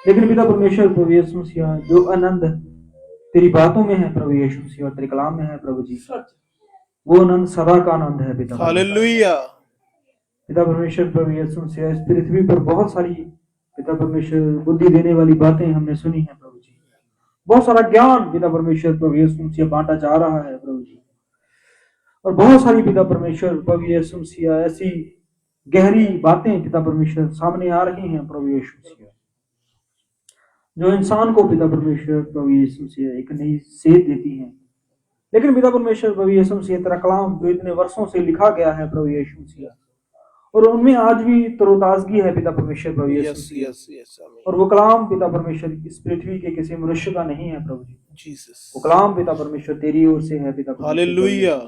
लेकिन पिता परमेश्वर प्रभु यीशु मसीह, जो आनंद तेरी बातों में है प्रभु यीशु मसीह और तेरे कलाम में है प्रभु जी, वो आनंद सदा का आनंद है पिता परमेश्वर। हालेलुया। पिता परमेश्वर प्रभु यीशु मसीह, इस पृथ्वी पर बहुत सारी पिता परमेश्वर बुद्धि देने वाली बातें हमने सुनी है प्रभु जी, बहुत सारा ज्ञान पिता परमेश्वर प्रभु यीशु मसीह बांटा जा रहा है प्रभु जी, और बहुत सारी पिता परमेश्वर प्रभु यीशु मसीह ऐसी गहरी बातें पिता परमेश्वर सामने आ रही हैं प्रभु यीशु मसीह, जो इंसान को पिता परमेश्वर प्रभु यीशु मसीह एक नई सेध देती हैं। लेकिन पिता परमेश्वर प्रभु यीशु मसीह, तेरा कलाम जो इतने वर्षों से लिखा गया है प्रभु यीशु मसीह, और उनमें आज भी तरोताजगी है पिता परमेश्वर प्रभु यीशु मसीह, और वो कलाम पिता परमेश्वर इस पृथ्वी के किसी मनुष्य का नहीं है प्रभु जी, वो कलाम पिता परमेश्वर तेरी ओर से है पिता परमेश्वर। हालेलुया।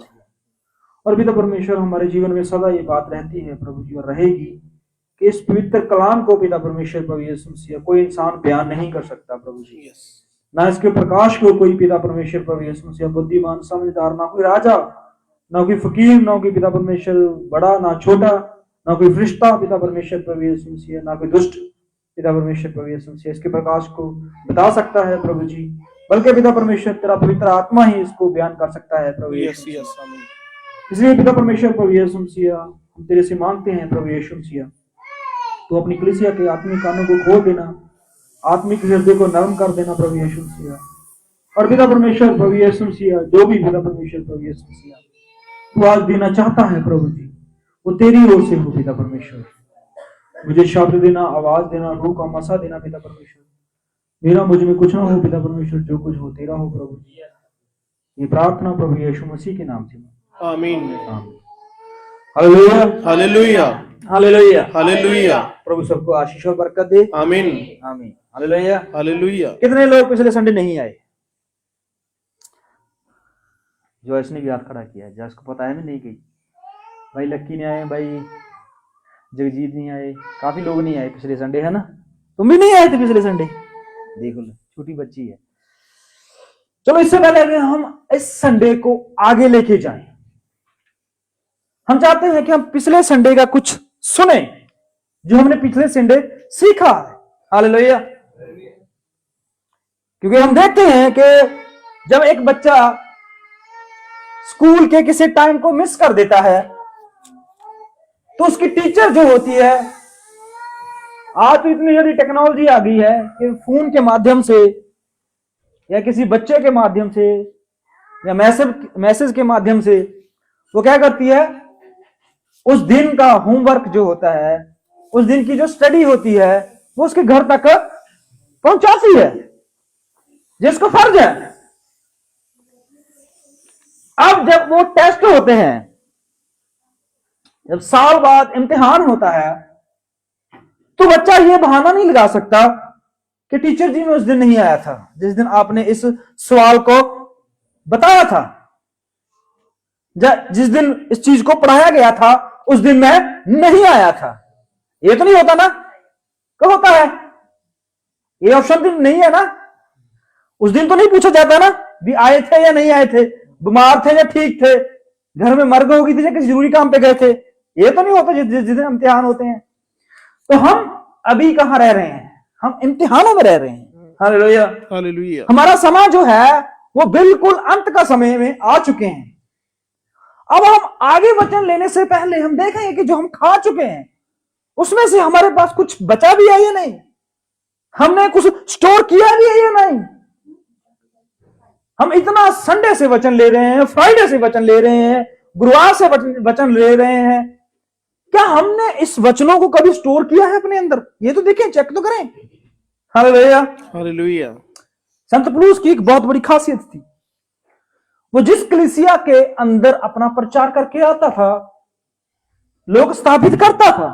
और पिता परमेश्वर हमारे जीवन में सदा ये बात रहती है प्रभु जी, और रहेगी कि इस पवित्र कलाम को पिता परमेश्वर प्रभु यीशु मसीह कोई इंसान बयान नहीं कर सकता प्रभु जी, ना इसके प्रकाश को कोई पिता परमेश्वर प्रभु यीशु मसीह बुद्धिमान समझदार, ना कोई राजा, ना कोई फकीर, ना कोई पिता परमेश्वर बड़ा ना छोटा, ना कोई फरिश्ता पिता परमेश्वर प्रभु यीशु मसीह, ना कोई दुष्ट पिता परमेश्वर प्रभु यीशु मसीह इसके प्रकाश को बता सकता है प्रभु जी, बल्कि पिता परमेश्वर तेरा पवित्र आत्मा ही इसको बयान कर सकता है प्रभु यीशु मसीह। इसलिए पिता परमेश्वर प्रभु यीशु मसीह, हम तेरे से मांगते हैं प्रभु यीशु मसीह, तो अपनी कलीसिया के आत्मिक कानों को खोल देना, आत्मिक हृदय को नरम कर देना प्रभु यीशु मसीह। और पिता परमेश्वर प्रभु यीशु मसीह, जो भी पिता परमेश्वर प्रभु यीशु मसीह तू आज देना चाहता है प्रभु जी, वो तेरी ओर से हो पिता परमेश्वर। मुझे शब्द देना, आवाज देना, रूह का मसा देना पिता परमेश्वर। मेरा मुझ में कुछ ना हो पिता परमेश्वर, जो कुछ हो तेरा हो प्रभु जी। ये प्रार्थना प्रभु यीशु मसीह के नाम से, आमीन। Hallelujah, hallelujah, hallelujah, hallelujah. प्रभु सबको आशीष और बरकत दे। आमीन, आमीन, हालेलुया, हालेलुया। कितने लोग पिछले संडे नहीं आए? जॉयस ने भी हाथ खड़ा किया, जॉयस को पता है मैं नहीं गई। भाई लक्की नहीं आए, भाई जगजीत नहीं आए, काफी लोग नहीं आए पिछले संडे, है ना? तुम भी नहीं आए थे पिछले संडे, देखो लो, छोटी बच्ची है। चलो इससे पहले अगर हम इस संडे को आगे लेके जाएं, हम चाहते हैं कि हम पिछले संडे का कुछ सुने जो हमने पिछले संडे सीखा है। हालेलुया। क्योंकि हम देखते हैं कि जब एक बच्चा स्कूल के किसी टाइम को मिस कर देता है तो उसकी टीचर जो होती है, आज तो इतनी सारी टेक्नोलॉजी आ गई है कि फोन के माध्यम से या किसी बच्चे के माध्यम से या मैसेज के माध्यम से वो क्या करती है, उस दिन का होमवर्क जो होता है, उस दिन की जो स्टडी होती है, वो उसके घर तक पहुंचाती है, जिसको फर्ज है। अब जब वो टेस्ट होते हैं, जब साल बाद इम्तिहान होता है, तो बच्चा ये बहाना नहीं लगा सकता कि टीचर जी मैं उस दिन नहीं आया था जिस दिन आपने इस सवाल को बताया था, जिस दिन इस चीज को पढ़ाया गया था उस दिन मैं नहीं आया था। ये तो नहीं होता ना? कब होता है? ये ऑप्शन नहीं है ना? उस दिन तो नहीं पूछा जाता ना भी आए थे या नहीं आए थे, बीमार थे या ठीक थे, घर में मर गई होगी थी या किसी जरूरी काम पे गए थे। ये तो नहीं होता जिस दिन इम्तिहान होते हैं। तो हम अभी कहां रह रहे हैं? हम इम्तिहानों में रह रहे हैं। Hallelujah, hallelujah. हमारा समय जो है वो बिल्कुल अंत का समय में आ चुके हैं। अब हम आगे वचन लेने से पहले हम देखेंगे कि जो हम खा चुके हैं उसमें से हमारे पास कुछ बचा भी है या नहीं, हमने कुछ स्टोर किया भी है या नहीं। हम इतना संडे से वचन ले रहे हैं, फ्राइडे से वचन ले रहे हैं, गुरुवार से वचन ले रहे हैं, क्या हमने इस वचनों को कभी स्टोर किया है अपने अंदर? ये तो देखें, चेक तो करें। Hallelujah, hallelujah. संत पौलुस की एक बहुत बड़ी खासियत थी, वो जिस कलीसिया के अंदर अपना प्रचार करके आता था, लोग स्थापित करता था,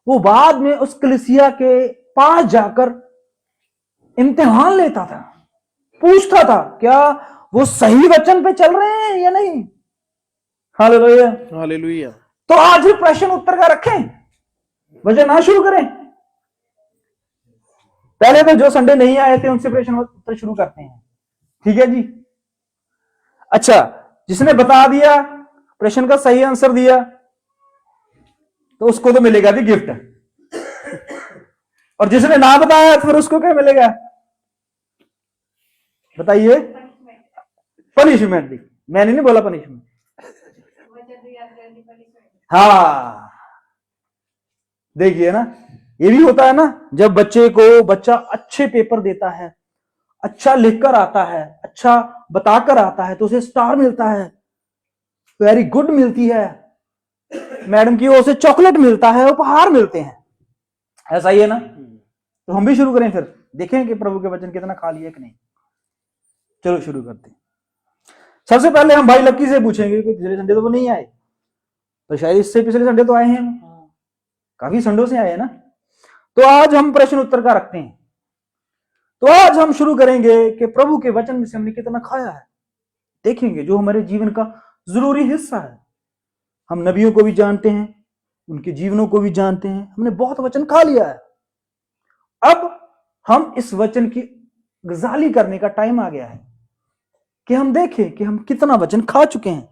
वो बाद में उस कलीसिया के पास जाकर इम्तिहान लेता था, पूछता था क्या वो सही वचन पे चल रहे हैं या नहीं। Hallelujah, hallelujah. तो आज भी प्रश्न उत्तर का रखें, वचन ना शुरू करें। पहले तो जो संडे नहीं आए थे उनसे प्रश्न उत्तर शुरू करते हैं, ठीक है जी? अच्छा, जिसने बता दिया, प्रश्न का सही आंसर दिया, तो उसको तो मिलेगा भी गिफ्ट, और जिसने ना बताया तो फिर उसको क्या मिलेगा? बताइए। पनिशमेंट दी। मैंने नहीं बोला पनिशमेंट। हाँ, देखिए ना, ये भी होता है ना, जब बच्चा अच्छे पेपर देता है, अच्छा लिखकर आता है, अच्छा बताकर आता है, तो उसे स्टार मिलता है, वेरी गुड मिलती है, मैडम की ओर से चॉकलेट मिलता है, उपहार मिलते हैं। ऐसा ही है ना? तो हम भी शुरू करें, फिर देखें कि प्रभु के वचन कितना खाली है कि नहीं। चलो शुरू करते हैं। सबसे पहले हम भाई लक्की से पूछेंगे कि पिछले संडे तो वो नहीं आए, तो शायद इससे पिछले संडे तो आए हैं, काफी संडों से आए हैं ना। तो आज हम प्रश्न उत्तर का रखते हैं। तो आज हम शुरू करेंगे कि प्रभु के वचन में से हमने कितना खाया है, देखेंगे, जो हमारे जीवन का जरूरी हिस्सा है। हम नबियों को भी जानते हैं, उनके जीवनों को भी जानते हैं, हमने बहुत वचन खा लिया है। अब हम इस वचन की गजाली करने का टाइम आ गया है कि हम देखें कि हम कितना वचन खा चुके हैं।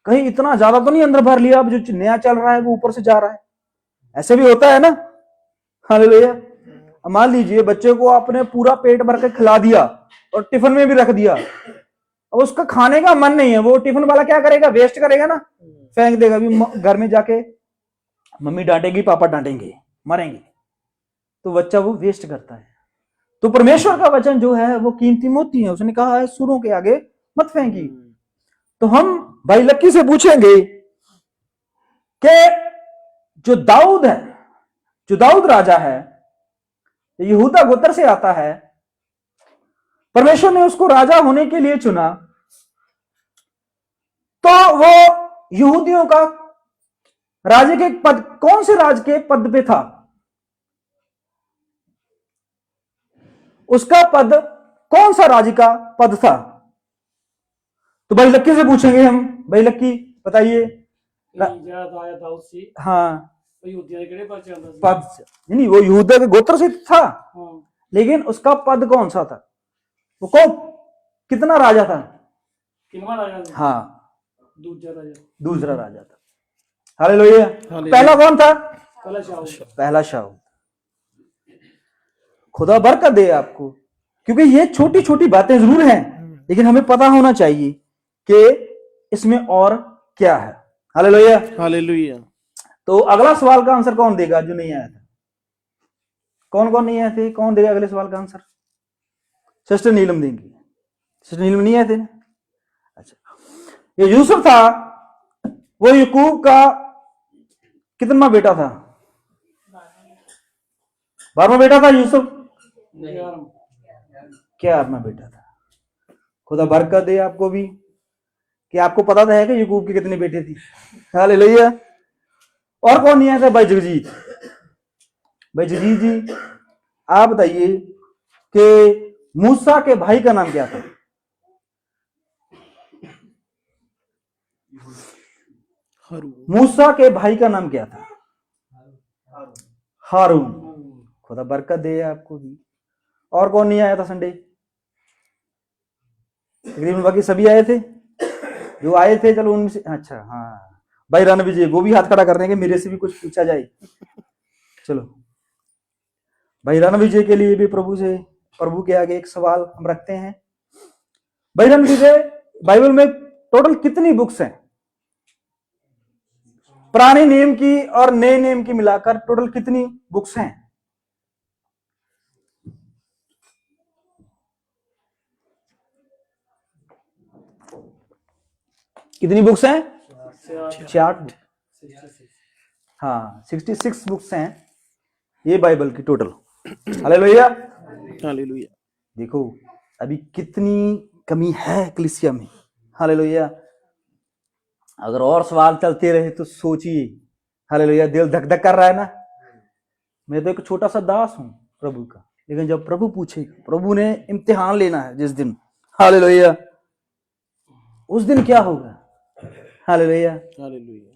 कहीं इतना ज्यादा तो नहीं अंदर भर लिया, अब जो नया चल रहा है वो ऊपर से जा रहा है। ऐसे भी होता है ना। हालेलुया। मान लीजिए बच्चे को आपने पूरा पेट भर के खिला दिया और टिफिन में भी रख दिया, अब उसका खाने का मन नहीं है, वो टिफिन वाला क्या करेगा? वेस्ट करेगा ना, फेंक देगा। भी घर में जाके मम्मी डांटेगी, पापा डांटेंगे, मारेंगे, तो बच्चा वो वेस्ट करता है। तो परमेश्वर का वचन जो है वो कीमती मोती है, उसने कहा है सुरों के आगे मत फेंकी। तो हम भाई लक्की से पूछेंगे कि जो दाऊद राजा है, यहूदा गोत्र से आता है, परमेश्वर ने उसको राजा होने के लिए चुना, तो वो यहूदियों का राजे के पद, कौन से राज के पद पे था? उसका पद कौन सा राज का पद था? तो भाई लक्की से पूछेंगे हम। भाई लक्की बताइए। हाँ, पद नहीं, वो यहूदा के गोत्र से था, लेकिन उसका पद कौन सा था? वो कौन, कितना राजा था? हाँ, दूसरा राजा था। हालेलुया। पहला कौन था? पहला शाऊल। खुदा बरकत दे आपको, क्योंकि ये छोटी छोटी बातें जरूर हैं, लेकिन हमें पता होना चाहिए कि इसमें और क्या है। Hallelujah, hallelujah. तो अगला सवाल का आंसर कौन देगा जो नहीं आया था? कौन कौन नहीं आए थे? कौन देगा अगले सवाल का आंसर? सिस्टर नीलम देंगी। सिस्टर नीलम नहीं आए थे ना? अच्छा, ये यूसुफ था, वो याकूब का कितना बेटा था? 12वां बेटा था यूसुफ। 11वां बेटा था। खुदा बरकत दे आपको भी कि आपको पता तो है कि याकूब के कितने बेटे थे। हालेलुया। और कौन नहीं आया था? भाई जगजीत। भाई जगजीत जी, आप बताइए कि मूसा के भाई का नाम क्या था? मूसा के भाई का नाम क्या था? हारून। खुदा बरकत दे आपको भी। और कौन नहीं आया था संडे? तकरीबन बाकी सभी आए थे जो आए थे। चलो उनमें से, अच्छा हाँ, भाई रणवीर जी, वो भी हाथ खड़ा करने के मेरे से भी कुछ पूछा जाए। चलो, भाई रणवीर जी के लिए भी प्रभु के आगे एक सवाल हम रखते हैं। भाई रणवीर जी, बाइबल में टोटल कितनी बुक्स हैं? पुराने नियम की और नए नियम की मिलाकर टोटल कितनी बुक्स हैं? कितनी बुक्स हैं? 66। हाँ, 66 बुक्स हैं ये बाइबल की टोटल। Hallelujah, hallelujah. देखो अभी कितनी कमी है कलीसिया में। हालेलुया। अगर और सवाल चलते रहे तो सोचिए। हालेलुया, दिल धक धक कर रहा है ना। मैं तो एक छोटा सा दास हूं प्रभु का, लेकिन जब प्रभु पूछे, प्रभु ने इम्तिहान लेना है जिस दिन, हालेलुया, उस दिन क्या होगा? Hallelujah, hallelujah.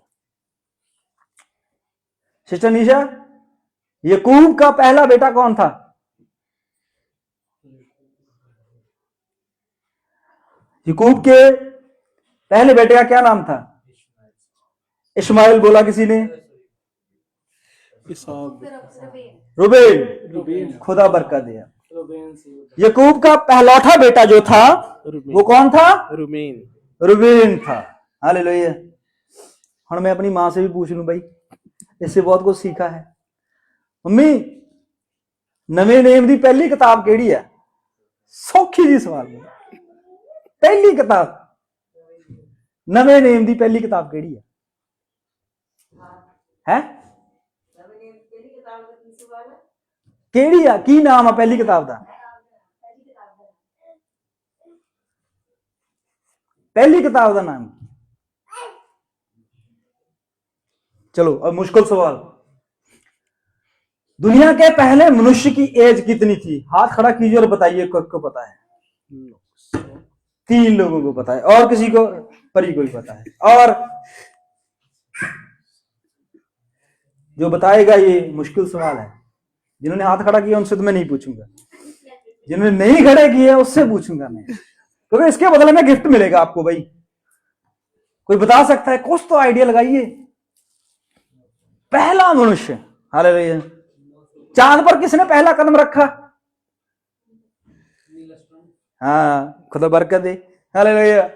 सिस्टर निशा, याकूब का पहला बेटा कौन था? याकूब के पहले बेटे का क्या नाम था? इस्माइल बोला किसी ने? इसाक, रुबेन, खुदा बरकत दे। यकूब का पहलौठा बेटा जो था वो कौन था? रुबेन था। हालेलुया। हुण मैं अपनी मां से भी पूछ लूं भाई, इससे बहुत कुछ सीखा है। मम्मी, नवे नेम दी पहली किताब केड़ी है? सौखी जी सवाल है। पहली किताब नवे नेम दी पहली किताब केड़ी है? केड़ी है? की नाम है पहली किताब दा? पहली किताब का नाम? चलो अब मुश्किल सवाल, दुनिया के पहले मनुष्य की एज कितनी थी? हाथ खड़ा कीजिए और बताइए किसको पता है। 3 लोगों को पता है, और किसी को परी को भी पता है। और जो बताएगा, ये मुश्किल सवाल है। जिन्होंने हाथ खड़ा किया उनसे तो मैं नहीं पूछूंगा, जिन्होंने नहीं खड़े किए उससे पूछूंगा मैं, क्योंकि इसके बदले में गिफ्ट मिलेगा आपको। भाई कोई बता सकता है? कुछ तो आइडिया लगाइए। पहला मनुष्य, हालेलुया। चांद पर किसने पहला कदम रखा? हाँ, खुदा बरकत दे। हालेलुया।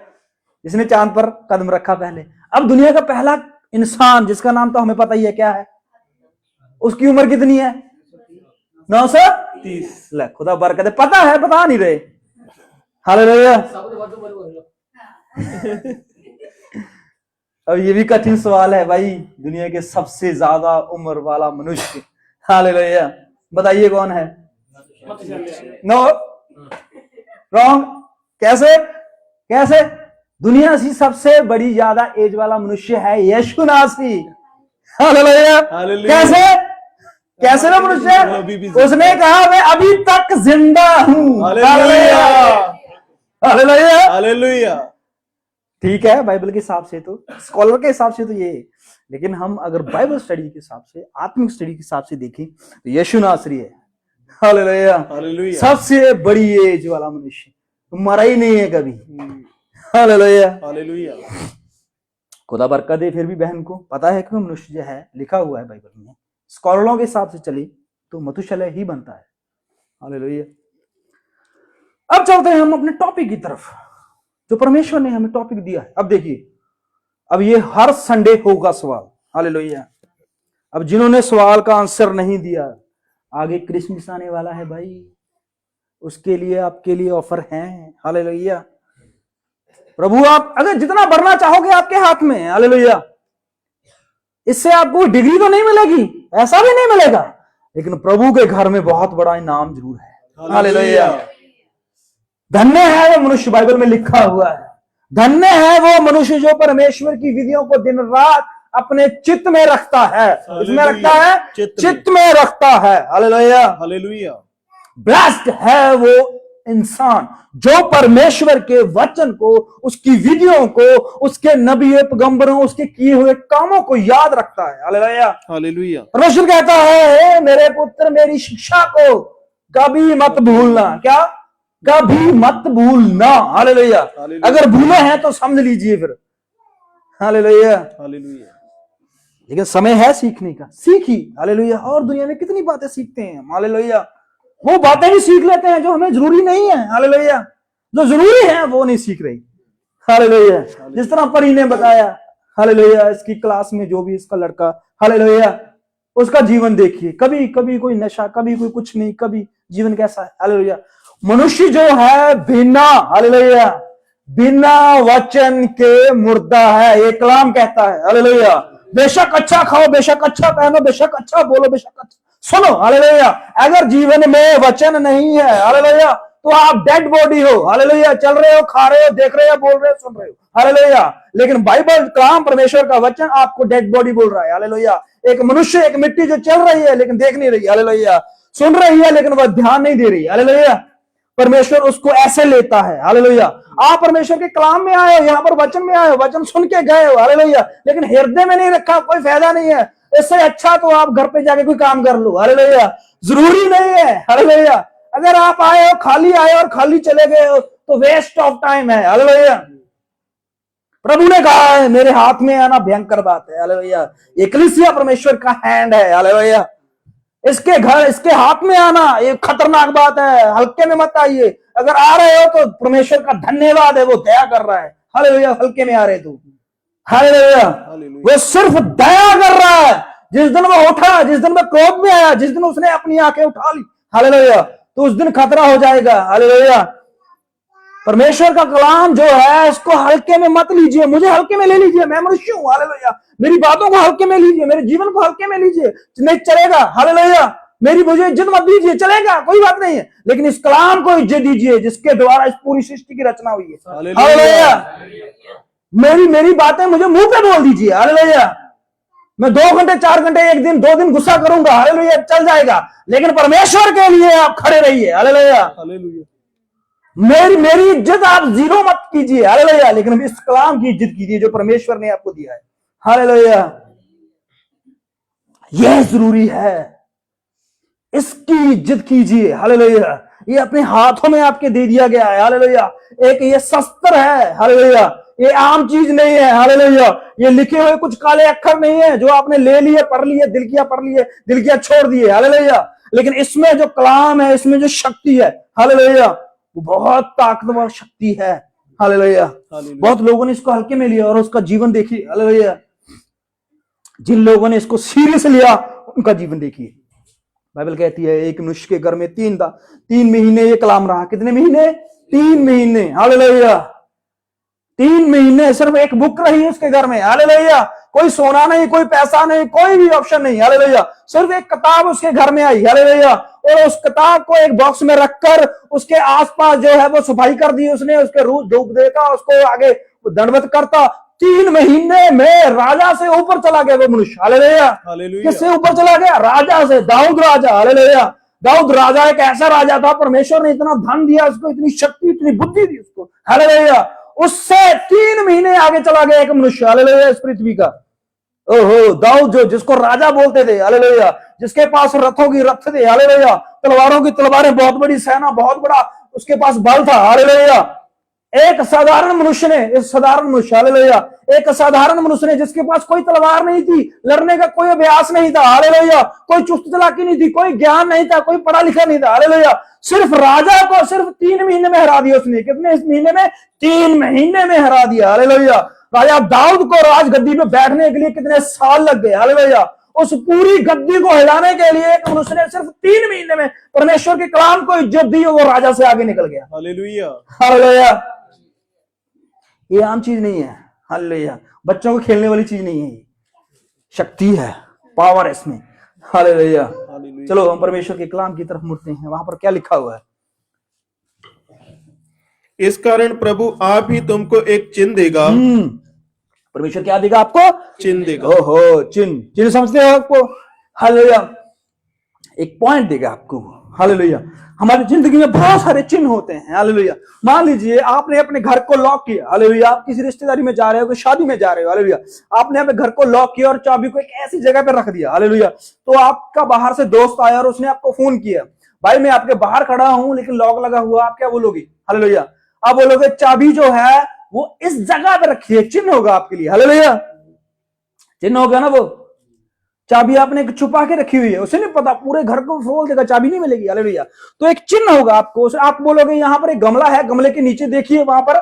जिसने चांद पर कदम रखा पहले। अब दुनिया का पहला इंसान जिसका नाम तो हमें पता ही है, क्या है? उसकी उम्र कितनी है? 930। ले, खुदा बरकत दे। पता है, बता नहीं रहे। हालेलुया। अब ये भी कठिन सवाल है भाई, दुनिया के सबसे ज्यादा उम्र वाला मनुष्य, हालेलुया, बताइए कौन है? No, wrong. कैसे? कैसे? दुनिया की सबसे बड़ी ज्यादा एज वाला मनुष्य है यीशु नासरी। हालेलुया। कैसे? कैसे ना मनुष्य? उसने कहा मैं अभी तक जिंदा हूं। Hallelujah, hallelujah, hallelujah. ठीक है, बाइबल के हिसाब से तो, स्कॉलर के हिसाब से तो ये, लेकिन हम अगर बाइबल स्टडी के हिसाब से, आत्मिक स्टडी के हिसाब से देखें तो यीशु नासरी है। Hallelujah, hallelujah. सबसे बड़ी एज वाला मनुष्य, तो मरा ही नहीं है कभी। Hallelujah, hallelujah. खुदा बरकत दे। फिर भी बहन को पता है कि मनुष्य जो है, लिखा हुआ है बाइबल में, स्कॉलरों के हिसाब से चले तो मथुशलह ही बनता है। हालेलुया। अब चलते हैं हम अपने टॉपिक की तरफ, जो परमेश्वर ने हमें टॉपिक दिया है। अब देखिए, अब ये हर संडे होगा सवाल। हालेलुया। अब जिन्होंने सवाल का आंसर नहीं दिया, आगे क्रिसमस आने वाला है भाई, उसके लिए आपके लिए ऑफर है। हालेलुया। प्रभु आप अगर जितना भरना चाहोगे आपके हाथ में, हालेलुया। इससे आपको डिग्री तो नहीं मिलेगी, ऐसा भी नहीं मिलेगा, लेकिन प्रभु के घर में बहुत बड़ा इनाम जरूर है। हालेलुया। धन्य है वो मनुष्य, बाइबल में लिखा हुआ है, धन्य है वो मनुष्य जो परमेश्वर की विधियों को दिन रात अपने चित्त में रखता है। इसमें रखता है, चित्त में रखता है। Hallelujah, hallelujah. ब्लेस्ड है वो इंसान जो परमेश्वर के वचन को, उसकी विधियों को, उसके नबियों पैगंबरों, उसके किए हुए कामों को याद रखता है। Hallelujah, hallelujah. परमेश्वर कहता है, मेरे पुत्र मेरी शिक्षा को कभी मत भूलना। क्या? कभी मत भूलना। हालेलुया। अगर भूले हैं तो समझ लीजिए फिर। Hallelujah, hallelujah. लेकिन समय है सीखने का, सीखी। हालेलुया। और दुनिया में कितनी बातें सीखते हैं। हालेलुया। वो बातें भी सीख लेते हैं जो हमें जरूरी नहीं है। हालेलुया। जो जरूरी है वो नहीं सीख रही। हालेलुया। जिस तरह परी ने बताया, हालेलुया, इसकी क्लास में जो भी इसका लड़का, हालेलुया, उसका जीवन देखिए, कभी कभी कोई नशा, कभी कोई कुछ नहीं, कभी जीवन कैसा है। हालेलुया। मनुष्य जो है बिना, हालेलुया, बिना वचन के मुर्दा है, ये कलाम कहता है। हालेलुया। बेशक अच्छा खाओ, बेशक अच्छा पहनो, बेशक अच्छा बोलो, बेशक अच्छा सुनो। हालेलुया। अगर जीवन में वचन नहीं है, हालेलुया, तो आप डेड बॉडी हो। हालेलुया। चल रहे हो, खा रहे हो, देख रहे हो, बोल रहे हो, सुन रहे हो। हालेलुया। लेकिन बाइबल कलाम, परमेश्वर का वचन आपको डेड बॉडी बोल रहा है। हालेलुया। एक मनुष्य, एक मिट्टी जो चल रही है लेकिन देख नहीं रही। हालेलुया। सुन रही है लेकिन वह ध्यान नहीं दे रही। हालेलुया। परमेश्वर उसको ऐसे लेता है। हालेलुया। आप परमेश्वर के कलाम में आए हो, यहाँ पर वचन में आए हो, वचन सुन के गए हो। हालेलुया। लेकिन हृदय में नहीं रखा, कोई फायदा नहीं है। इससे अच्छा तो आप घर पे जाके कोई काम कर लो। हालेलुया। जरूरी नहीं है। हालेलुया। अगर आप आए हो, खाली आए और खाली चले गए हो, तो वेस्ट ऑफ टाइम है। हालेलुया। प्रभु ने कहा है मेरे हाथ में आना भयंकर बात है। हालेलुया। एकलीसिया परमेश्वर का हैंड है। हालेलुया। इसके घर, इसके हाथ में आना ये खतरनाक बात है। हल्के में मत आइए। अगर आ रहे हो तो परमेश्वर का धन्यवाद है, वो दया कर रहा है। हालेलुया। हल्के में आ रहे तू। हालेलुया। वो सिर्फ दया कर रहा है। जिस दिन वो उठा, जिस दिन वो क्रोध में आया, जिस दिन उसने अपनी आंखें उठा ली, हालेलुया, तो उस दिन खतरा हो जाएगा। हालेलुया। परमेश्वर का कलाम जो है उसको हल्के में मत लीजिए। मुझे हल्के में ले लीजिए, मैं मनुष्य हूं। हालेलुया। मेरी बातों को हल्के में लीजिए, मेरे जीवन को हल्के में लीजिए, नहीं चलेगा। हालेलुया। मुझे इज्जत मत दीजिए, चलेगा, कोई बात नहीं है, लेकिन इस कलाम को इज्जत दीजिए जिसके द्वारा इस पूरी सृष्टि की रचना हुई है। हालेलुया। मेरी बातें मुझे मुंह पे बोल दीजिए। हालेलुया। मैं 2 घंटे 4 घंटे, 1 दिन 2 दिन गुस्सा करूंगा, हालेलुया, चल जाएगा, लेकिन परमेश्वर के लिए आप खड़े रहिए। हालेलुया। मेरी इज्जत आप जीरो मत कीजिए। हालेलुया। लेकिन इस कलाम की इज्जत कीजिए जो परमेश्वर ने आपको दिया है। हालेलुया। यह जरूरी है, इसकी इज्जत कीजिए। हालेलुया। ये अपने हाथों में आपके दे दिया गया है। हालेलुया। एक ये शस्त्र है। हालेलुया। ये आम चीज नहीं है। हालेलुया। ये लिखे हुए कुछ काले अक्षर नहीं है जो आपने ले लिए, पढ़ लिए, दिल किया पढ़ लिए, दिल किया छोड़ दिए। हालेलुया। लेकिन इसमें जो कलाम है, इसमें जो शक्ति है, हालेलुया, वो बहुत ताकतवर शक्ति है। हालेलुया। बहुत लोगों ने इसको हल्के में लिया और उसका जीवन देखिए। हालेलुया। जिन लोगों ने इसको सीरियस लिया उनका जीवन देखिए। बाइबल कहती है एक मनुष्य के घर में 3 महीने ये कलाम रहा। कितने महीने? 3 महीने। हालेलुया। 3 महीने सिर्फ एक बुक रही उसके घर में। हालेलुया। कोई सोना नहीं, कोई पैसा नहीं, कोई भी ऑप्शन नहीं। हालेलुया। सिर्फ एक किताब उसके घर में आई। हालेलुया। और उस किताब को एक बॉक्स में रखकर उसके आसपास जो है वो सफाई कर दी उसने, उसके रूप धूप देता, उसको आगे दंडवत करता। 3 महीने में राजा से ऊपर चला गया वो मनुष्य। हालेलुया। किससे ऊपर चला गया? राजा से। दाऊद राजा। हालेलुया। दाऊद राजा एक ऐसा राजा था, परमेश्वर ने इतना धन दिया उसको, इतनी शक्ति, इतनी बुद्धि दी उसको। हालेलुया। उससे 3 महीने आगे चला गया एक मनुष्य। हालेलुया। इस पृथ्वी का, ओहो, दाऊद जो जिसको राजा बोलते थे। हालेलुया। जिसके पास रथों की रथ थे। हालेलुया। तलवारों की तलवारें, बहुत बड़ी सेना, बहुत बड़ा उसके पास बल था। हालेलुया। एक साधारण मनुष्य ने, इस साधारण मनुष्य, हालेलुया, एक साधारण मनुष्य ने जिसके पास कोई तलवार नहीं थी, लड़ने का कोई अभ्यास नहीं था। हालेलुया। कोई चुस्त चालाकी नहीं थी, कोई ज्ञान नहीं था, कोई पढ़ा लिखा नहीं था। हालेलुया। सिर्फ राजा को सिर्फ 3 महीने में हरा दिया उसने। कितने इस महीने में? 3 महीने में हरा दिया। हालेलुया। राजा दाऊद को राजगद्दी पे बैठने के लिए कितने साल लग गए। हालेलुया। उस पूरी गद्दी को हिलाने के लिए एक मनुष्य ने सिर्फ 3 महीने में परमेश्वर के कलाम को इज्जत दी और वो राजा से आगे निकल गया। हालेलुया। हालेलुया। ये आम चीज नहीं है। हालेलुया। बच्चों को खेलने वाली चीज नहीं है, शक्ति है, पावर है इसमें। हालेलुया। चलो हम परमेश्वर के कलाम की तरफ मुड़ते हैं। वहां पर क्या लिखा हुआ है? इस कारण प्रभु आप ही तुमको एक चिन्ह देगा। परमेश्वर क्या देगा आपको? चिन्ह देगा। ओहो, चिन्ह समझते हो आपको? हालेलुया। एक पॉइंट देगा आपको। हालेलुया। हमारी जिंदगी में बहुत सारे चिन्ह होते हैं। हालेलुया। मान लीजिए आपने अपने घर को लॉक किया। हालेलुया। आप किसी रिश्तेदारी में जा रहे हो, शादी में जा रहे हो। हालेलुया। आपने अपने घर को लॉक किया और चाबी को एक ऐसी जगह पे रख दिया। हालेलुया। तो आपका बाहर से दोस्त आया और उसने आपको फोन किया, भाई मैं आपके बाहर खड़ा हूं लेकिन लॉक लगा हुआ। आप क्या बोलोगे? हालेलुया। आप बोलोगे चाबी जो है वो इस जगह पे रखी है। चिन्ह होगा आपके लिए। हालेलुया। चिन्ह होगा ना। वो चाबी आपने छुपा के रखी हुई है, उसे नहीं पता, पूरे घर को खोल देगा, चाबी नहीं मिलेगी। हालेलुया। तो एक चिन्ह होगा आपको। आप बोलोगे यहाँ पर एक गमला है, गमले के नीचे देखिए वहां पर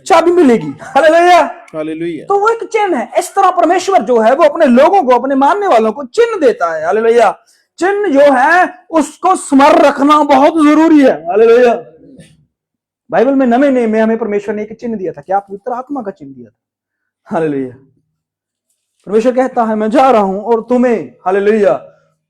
चाबी मिलेगी। हालेलुया। हालेलुया। तो वो एक चिन्ह है। इस तरह परमेश्वर जो है वो अपने लोगों को, अपने मानने वालों को चिन्ह देता है। हालेलुया। चिन्ह जो है उसको स्मरण रखना बहुत जरूरी है। हालेलुया। बाइबल में नए नियम में हमें परमेश्वर ने एक चिन्ह दिया था। क्या? पवित्र आत्मा का चिन्ह दिया था। हालेलुया। परमेश्वर कहता है मैं जा रहा हूं और तुम्हें, हालेलुया,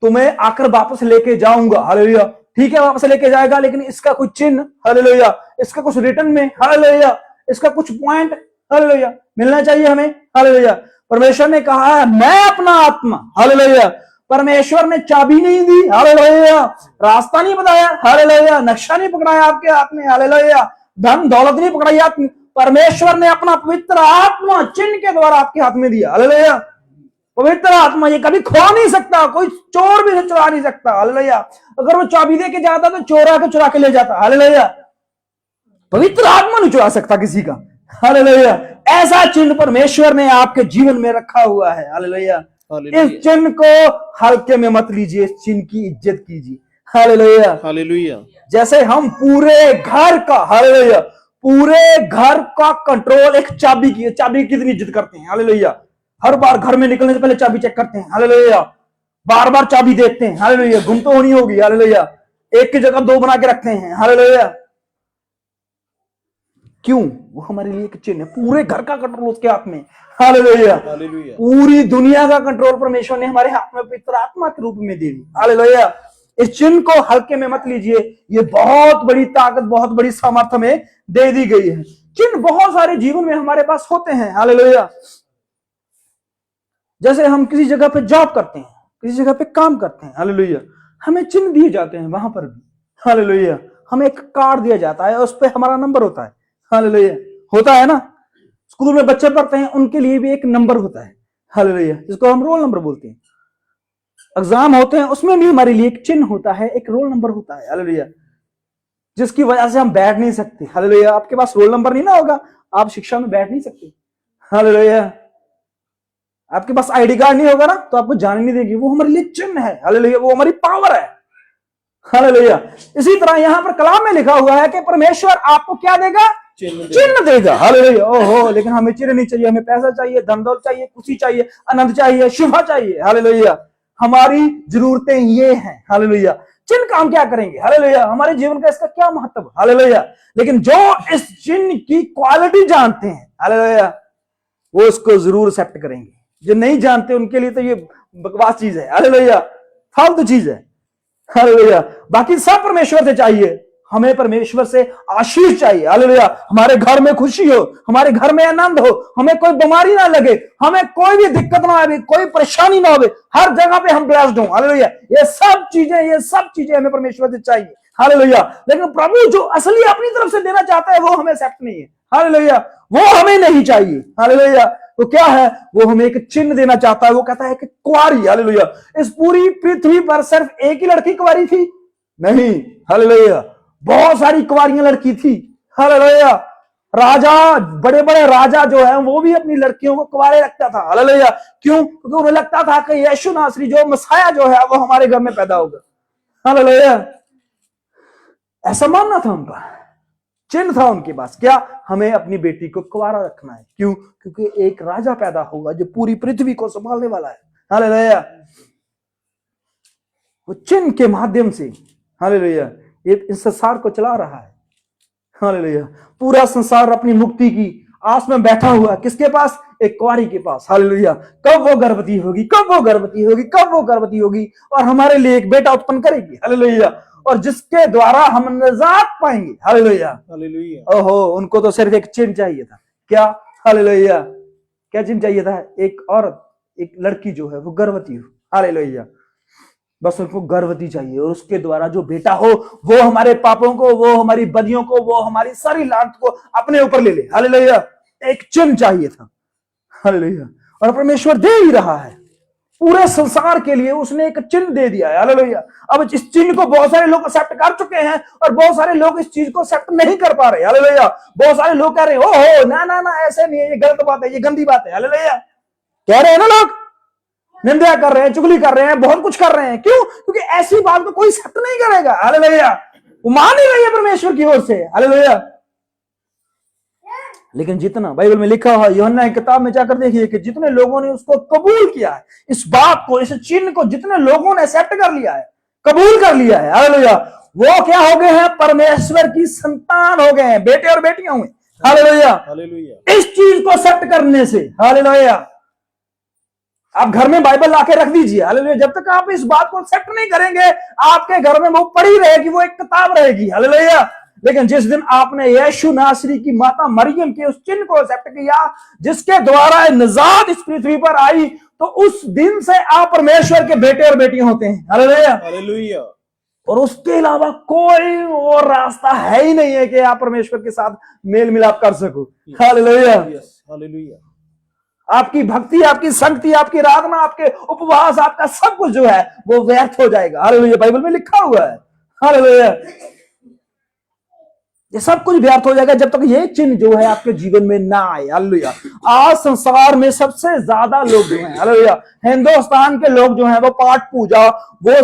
तुम्हें आकर वापस लेके जाऊंगा। हालेलुया। ठीक है, वापस लेके जाएगा, लेकिन इसका कुछ चिन्ह, हालेलुया, इसका कुछ रिटर्न में, हालेलुया, इसका कुछ पॉइंट, हालेलुया, मिलना चाहिए हमें। हालेलुया। परमेश्वर ने कहा है मैं अपना आत्मा, हालेलुया। परमेश्वर ने चाबी नहीं दी। हालेलुया। रास्ता नहीं बताया। हालेलुया। नक्शा नहीं पकड़ाया आपके हाथ में। हालेलुया। धन दौलत नहीं पकड़ाई आपने। परमेश्वर ने अपना पवित्र आत्मा चिन्ह के द्वारा आपके हाथ में दिया। हालेलुया। पवित्र आत्मा ये कभी खो नहीं सकता, कोई चोर भी चुरा नहीं सकता। हालेलुया। अगर वो चाबी दे के जाता तो चोर आके चुरा के ले जाता। हालेलुया। पवित्र आत्मा नहीं चुरा सकता किसी का। हालेलुया। ऐसा चिन्ह परमेश्वर ने आपके जीवन में रखा हुआ है। हालेलुया। इस चिन्ह को हल्के में मत लीजिए, इस चिन्ह की इज्जत कीजिए। हालेलुया। हालेलुया। जैसे हम पूरे घर का, हालेलुया, पूरे घर का कंट्रोल एक चाबी की, चाबी की कितनी इज्जत करते हैं। हालेलुया। हर बार घर में निकलने से पहले चाबी चेक करते हैं। हालेलुया। बार बार चाबी देखते हैं। हालेलुया। गुम तो होनी होगी। हालेलुया। एक की जगह दो बना के रखते हैं। हालेलुया। क्यों? वो हमारे लिए एक चिन्ह है। पूरे घर का कंट्रोल उसके हाथ में। हालेलुया। हालेलुया। पूरी दुनिया का कंट्रोल परमेश्वर ने हमारे हाथ में पवित्र आत्मा के रूप में दे दी। हालेलुया। इस चिन्ह को हल्के में मत लीजिए, ये बहुत बड़ी ताकत, बहुत बड़ी सामर्थ हमें दे दी गई है। चिन्ह बहुत सारे जीवन में हमारे पास होते हैं। हालेलुया। जैसे हम किसी जगह पे जॉब करते हैं, किसी जगह पे काम करते हैं। हालेलुया। हमें चिन्ह दिए जाते हैं वहां पर भी। हालेलुया। हमें एक कार्ड दिया जाता है, उस पर हमारा नंबर होता है। हालेलुया। होता है ना, स्कूल में बच्चे पढ़ते हैं, उनके लिए भी एक नंबर होता है। हालेलुया। जिसको हम रोल नंबर बोलते हैं। एग्जाम होते हैं, उसमें भी हमारे लिए एक चिन्ह होता है, एक रोल नंबर होता है। हालेलुया। जिसकी वजह से हम बैठ नहीं सकते। हालेलुया। आपके पास रोल नंबर नहीं ना होगा, आप शिक्षा में बैठ नहीं सकते। हालेलुया। आपके पास आईडी कार्ड नहीं होगा ना, तो आपको जाने नहीं देगी। वो हमारे लिए चिन्ह है। हालेलुया। वो हमारी पावर है। हालेलुया। इसी तरह यहां पर कलाम में लिखा हुआ है कि परमेश्वर आपको क्या देगा? चिन्ह देगा। हालेलुया। ओहो, लेकिन हमें चिन्ह नहीं चाहिए, हमें पैसा चाहिए, धन दौलत चाहिए, खुशी चाहिए, आनंद चाहिए, शुभ चाहिए। हालेलुया। हमारी जरूरतें ये हैं। हालेलुया। चिन्ह का हम क्या करेंगे? हालेलुया। हमारे जीवन का इसका क्या महत्व? हालेलुया। लेकिन जो इस चिन्ह की क्वालिटी जानते हैं, हालेलुया, वो इसको जरूर एक्सेप्ट करेंगे। जो नहीं जानते उनके लिए तो ये बकवास चीज है। हालेलुया। फालतू चीज है। हालेलुया। बाकी सब परमेश्वर से चाहिए। हमें परमेश्वर से आशीष चाहिए। हालेलुया। हमारे घर में खुशी हो, हमारे घर में आनंद हो, हमें कोई बीमारी ना लगे, हमें कोई भी दिक्कत ना आवे, कोई परेशानी ना हो, हर जगह पे हम ब्लेस्ड हो। हालेलुया। ये सब चीजें हमें परमेश्वर से चाहिए। हालेलुया। लेकिन प्रभु जो असली अपनी तरफ से देना चाहता है वो हमें एक्सेप्ट नहीं है। हालेलुया। वो हमें नहीं चाहिए। हालेलुया। तो क्या है? वो हमें एक चिन्ह देना चाहता है। वो कहता है कि कुंवारी। हालेलुया। इस पूरी पृथ्वी पर सिर्फ एक ही लड़की कुंवारी थी? नहीं। हालेलुया। बहुत सारी कुंवारियां लड़की थी। हालेलुया। राजा, बड़े बड़े राजा जो है वो भी अपनी लड़कियों को कुंवारे रखता था। हालेलुया। क्यों? क्योंकि उन्हें लगता था कि यीशु नासरी जो मसाया जो है वो हमारे घर में पैदा होगा। हालेलुया। ऐसा मानना था उनका। चिन्ह था उनके पास। क्या? हमें अपनी बेटी को कुंवारा रखना है। क्यों? क्योंकि एक राजा पैदा होगा जो पूरी पृथ्वी को संभालने वाला है। हालेलुया। वो चिन्ह के माध्यम से, हालेलुया, ये इस संसार को चला रहा है। हालेलुया। पूरा संसार अपनी मुक्ति की आस में बैठा हुआ है। किसके पास? एक कुंवारी के पास। हालेलुया। कब वो गर्भवती होगी, कब वो गर्भवती होगी, कब वो गर्भवती होगी और हमारे लिए एक बेटा उत्पन्न करेगी। हालेलुया। और जिसके द्वारा हम निजात पाएंगे। हालेलुया। हालेलुया। ओहो, उनको तो सिर्फ एक चिन्ह चाहिए था। क्या? हालेलुया। क्या चिन्ह चाहिए था? एक औरत, एक लड़की जो है वो गर्भवती हो। हालेलुया। बस उनको गर्भवती चाहिए और उसके द्वारा जो बेटा हो वो हमारे पापों को, वो हमारी बदियों को, वो हमारी सारी लांत को अपने ऊपर ले ले। हालेलुया। एक चिन्ह चाहिए था। हालेलुया। और परमेश्वर दे ही रहा है पूरे संसार के लिए। उसने एक चिन्ह दे दिया है। हालेलुया। अब इस चिन्ह को बहुत सारे लोग एक्सेप्ट कर चुके हैं और बहुत सारे लोग इस चीज को एक्सेप्ट नहीं कर पा रहे। हालेलुया। बहुत सारे लोग कह रहे हैं ओहो ना ना ना, ऐसे नहीं है, ये गलत बात है, ये गंदी बात है। हालेलुया। कह रहे हैं ना लोग, निंदा कर रहे हैं, चुगली कर रहे हैं, बहुत कुछ कर रहे हैं। क्यों? क्योंकि ऐसी बात को कोई एक्सेप्ट नहीं करेगा। हालेलुया। वो मान ही रही है परमेश्वर की ओर से। हालेलुया। लेकिन जितना बाइबल में लिखा हुआ, यूहन्ना की किताब में जाकर देखिए कि जितने लोगों ने उसको कबूल किया है, इस बात को, इस चिन्ह को जितने लोगों ने एक्सेप्ट कर लिया है, कबूल कर लिया है, हालेलुया, वो क्या हो गए हैं? परमेश्वर की संतान हो गए हैं, बेटे और बेटियां हुए। हालेलुया। हालेलुया। इस चीज को एक्सेप्ट करने से, हालेलुया, आप घर में बाइबल लाके रख दीजिए। हालेलुया। जब तक आप इस बात को एक्सेप्ट नहीं करेंगे, आपके घर में वो पड़ी रहेगी, वो एक किताब रहेगी। हालेलुया। लेकिन जिस दिन आपने यीशु नासरी की माता मरियम के उस चिन्ह को एक्सेप्ट किया, जिसके द्वारा निजात इस पृथ्वी पर आई, तो उस दिन से आप परमेश्वर के बेटे और बेटियां होते हैं। हालेलुया। हालेलुया। और उसके अलावा कोई और रास्ता है ही नहीं है कि आप परमेश्वर के साथ मेल मिलाप कर सको। हालेलुया। हालेलुया। आपकी भक्ति, आपकी संगति, आपकी आराधना, आपके उपवास, आपका सब कुछ जो है वो व्यर्थ हो जाएगा। हालेलुया। बाइबल में लिखा हुआ है। हालेलुया। ये सब कुछ व्यर्थ हो जाएगा जब तक ये चिन्ह जो है आपके जीवन में ना आए। हालेलुया। आज संसार में सबसे ज्यादा लोग जो हैं, हालेलुया, हिंदुस्तान के लोग जो हैं वो पाठ पूजा, वो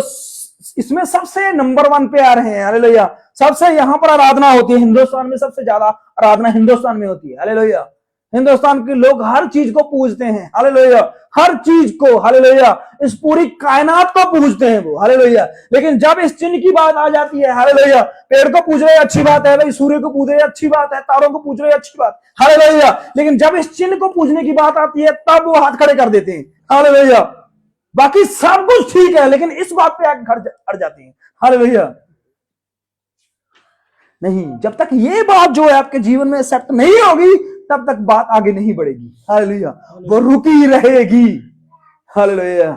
इसमें सबसे नंबर 1 पे आ रहे हैं। हालेलुया। सबसे यहां पर आराधना होती है, हिंदुस्तान में सबसे ज्यादा आराधना हिंदुस्तान में होती है। हालेलुया। हिंदुस्तान के लोग हर चीज को पूजते हैं। हालेलुया। हर चीज को, हालेलुया, इस पूरी कायनात को पूजते हैं वो। हालेलुया। लेकिन जब इस चिन्ह की बात आ जाती है, हालेलुया, पेड़ को पूज रहे अच्छी बात है भाई, सूर्य को पूज रहे अच्छी बात है, तारों को पूज रहे अच्छी बात, हालेलुया, लेकिन जब इस चिन्ह को पूजने की बात आती है तब वो हाथ खड़े कर देते हैं। हालेलुया। बाकी सब कुछ ठीक है लेकिन इस बात पे आगे अड़ जाते हैं। हालेलुया। नहीं, जब तक ये बात जो है आपके जीवन में एक्सेप्ट नहीं होगी तब तक बात आगे नहीं बढ़ेगी। हालेलुया। वो रुकी रहेगी। हालेलुया।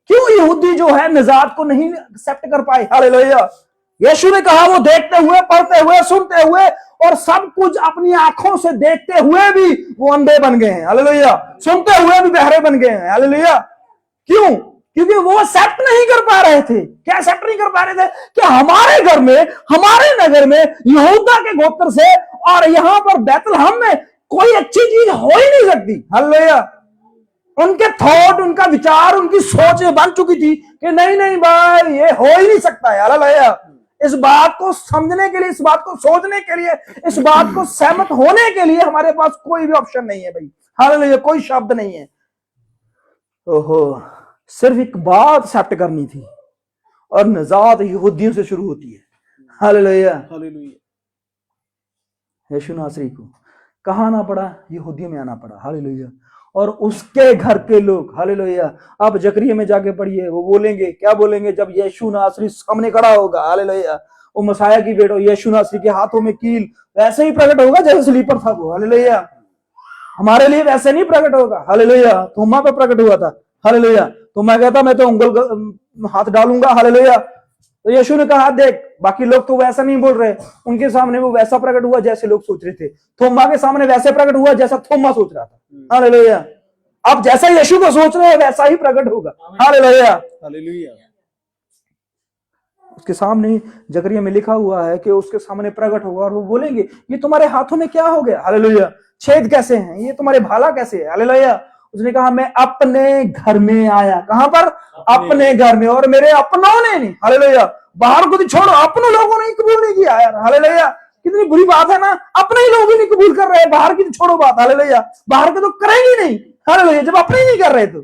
क्यों यहूदी जो है निजात को नहीं एक्सेप्ट कर पाए? हालेलुया। यीशु ने कहा वो देखते हुए, पढ़ते हुए, सुनते हुए और सब कुछ अपनी आंखों से देखते हुए भी वो अंधे बन गए हैं। हालेलुया। सुनते हुए भी बहरे बन गए हैं। हालेलुया। क्यों? क्योंकि वो एक्सेप्ट नहीं कर पा रहे थे। क्या एक्सेप्ट नहीं कर पा रहे थे? कि हमारे घर में, हमारे नगर में, यहूदा के गोत्र से और यहां पर बैतलहम में कोई अच्छी चीज हो ही नहीं सकती। हालेलुया। उनके थॉट, उनका विचार, उनकी सोच बन चुकी थी कि नहीं नहीं भाई ये हो ही नहीं सकता है। हालेलुया। इस बात को समझने के लिए, इस बात को सोचने के लिए, इस बात को सहमत होने के लिए हमारे पास कोई भी ऑप्शन नहीं है भाई। हालेलुया। कोई शब्द नहीं है। ओहो, सिर्फ एक बात एक्सेप्ट करनी थी और निजात यहूदियों से शुरू होती है। हालेलुया। यीशु नासरी को कहां आना पड़ा? यहूदियों में आना पड़ा। हालेलुया। और उसके घर के लोग, हालेलुया, अब जकरिया में जाके पढ़िए, वो बोलेंगे, क्या बोलेंगे जब यीशु नासरी सामने खड़ा होगा? हालेलुया। वो मसाया की बेटो यीशु नासरी के हाथों में कील वैसे ही प्रकट होगा जैसे स्लीपर था वो। हालेलुया। हमारे लिए वैसे नहीं प्रकट होगा। हालेलुया। थोमा पे प्रकट हुआ था। हालेलुया। तो मैं कहता मैं तो उंगल हाथ डालूंगा। हालेलुया। तो यीशु ने कहा देख, बाकी लोग तो वैसा नहीं बोल रहे, उनके सामने वो वैसा प्रकट हुआ जैसे लोग सोच रहे थे। थोमा के सामने वैसे प्रकट हुआ जैसा थोमा सोच रहा था। हालेलुया। अब जैसा यीशु को सोच रहे हैं वैसा ही प्रकट होगा। हालेलुया। उसके सामने जकरिया में लिखा हुआ है कि उसके सामने प्रकट होगा और वो बोलेंगे ये तुम्हारे हाथों में क्या हो गया? हालेलुया। छेद कैसे हैं? ये तुम्हारे भाला कैसे है? हालेलुया। उसने कहा मैं अपने घर में आया। कहां पर? अपने घर में। और मेरे अपनों ने नहीं, हालेलुया, बाहर को तो छोड़ो, अपने लोगों ने कबूल नहीं किया यार। हालेलुया। कितनी बुरी बात है ना, अपने ही लोग ही नहीं कबूल कर रहे, बाहर की तो छोड़ो बात। हालेलुया। बाहर के तो करेंगे नहीं। हालेलुया। जब अपने ही नहीं कर रहे तो।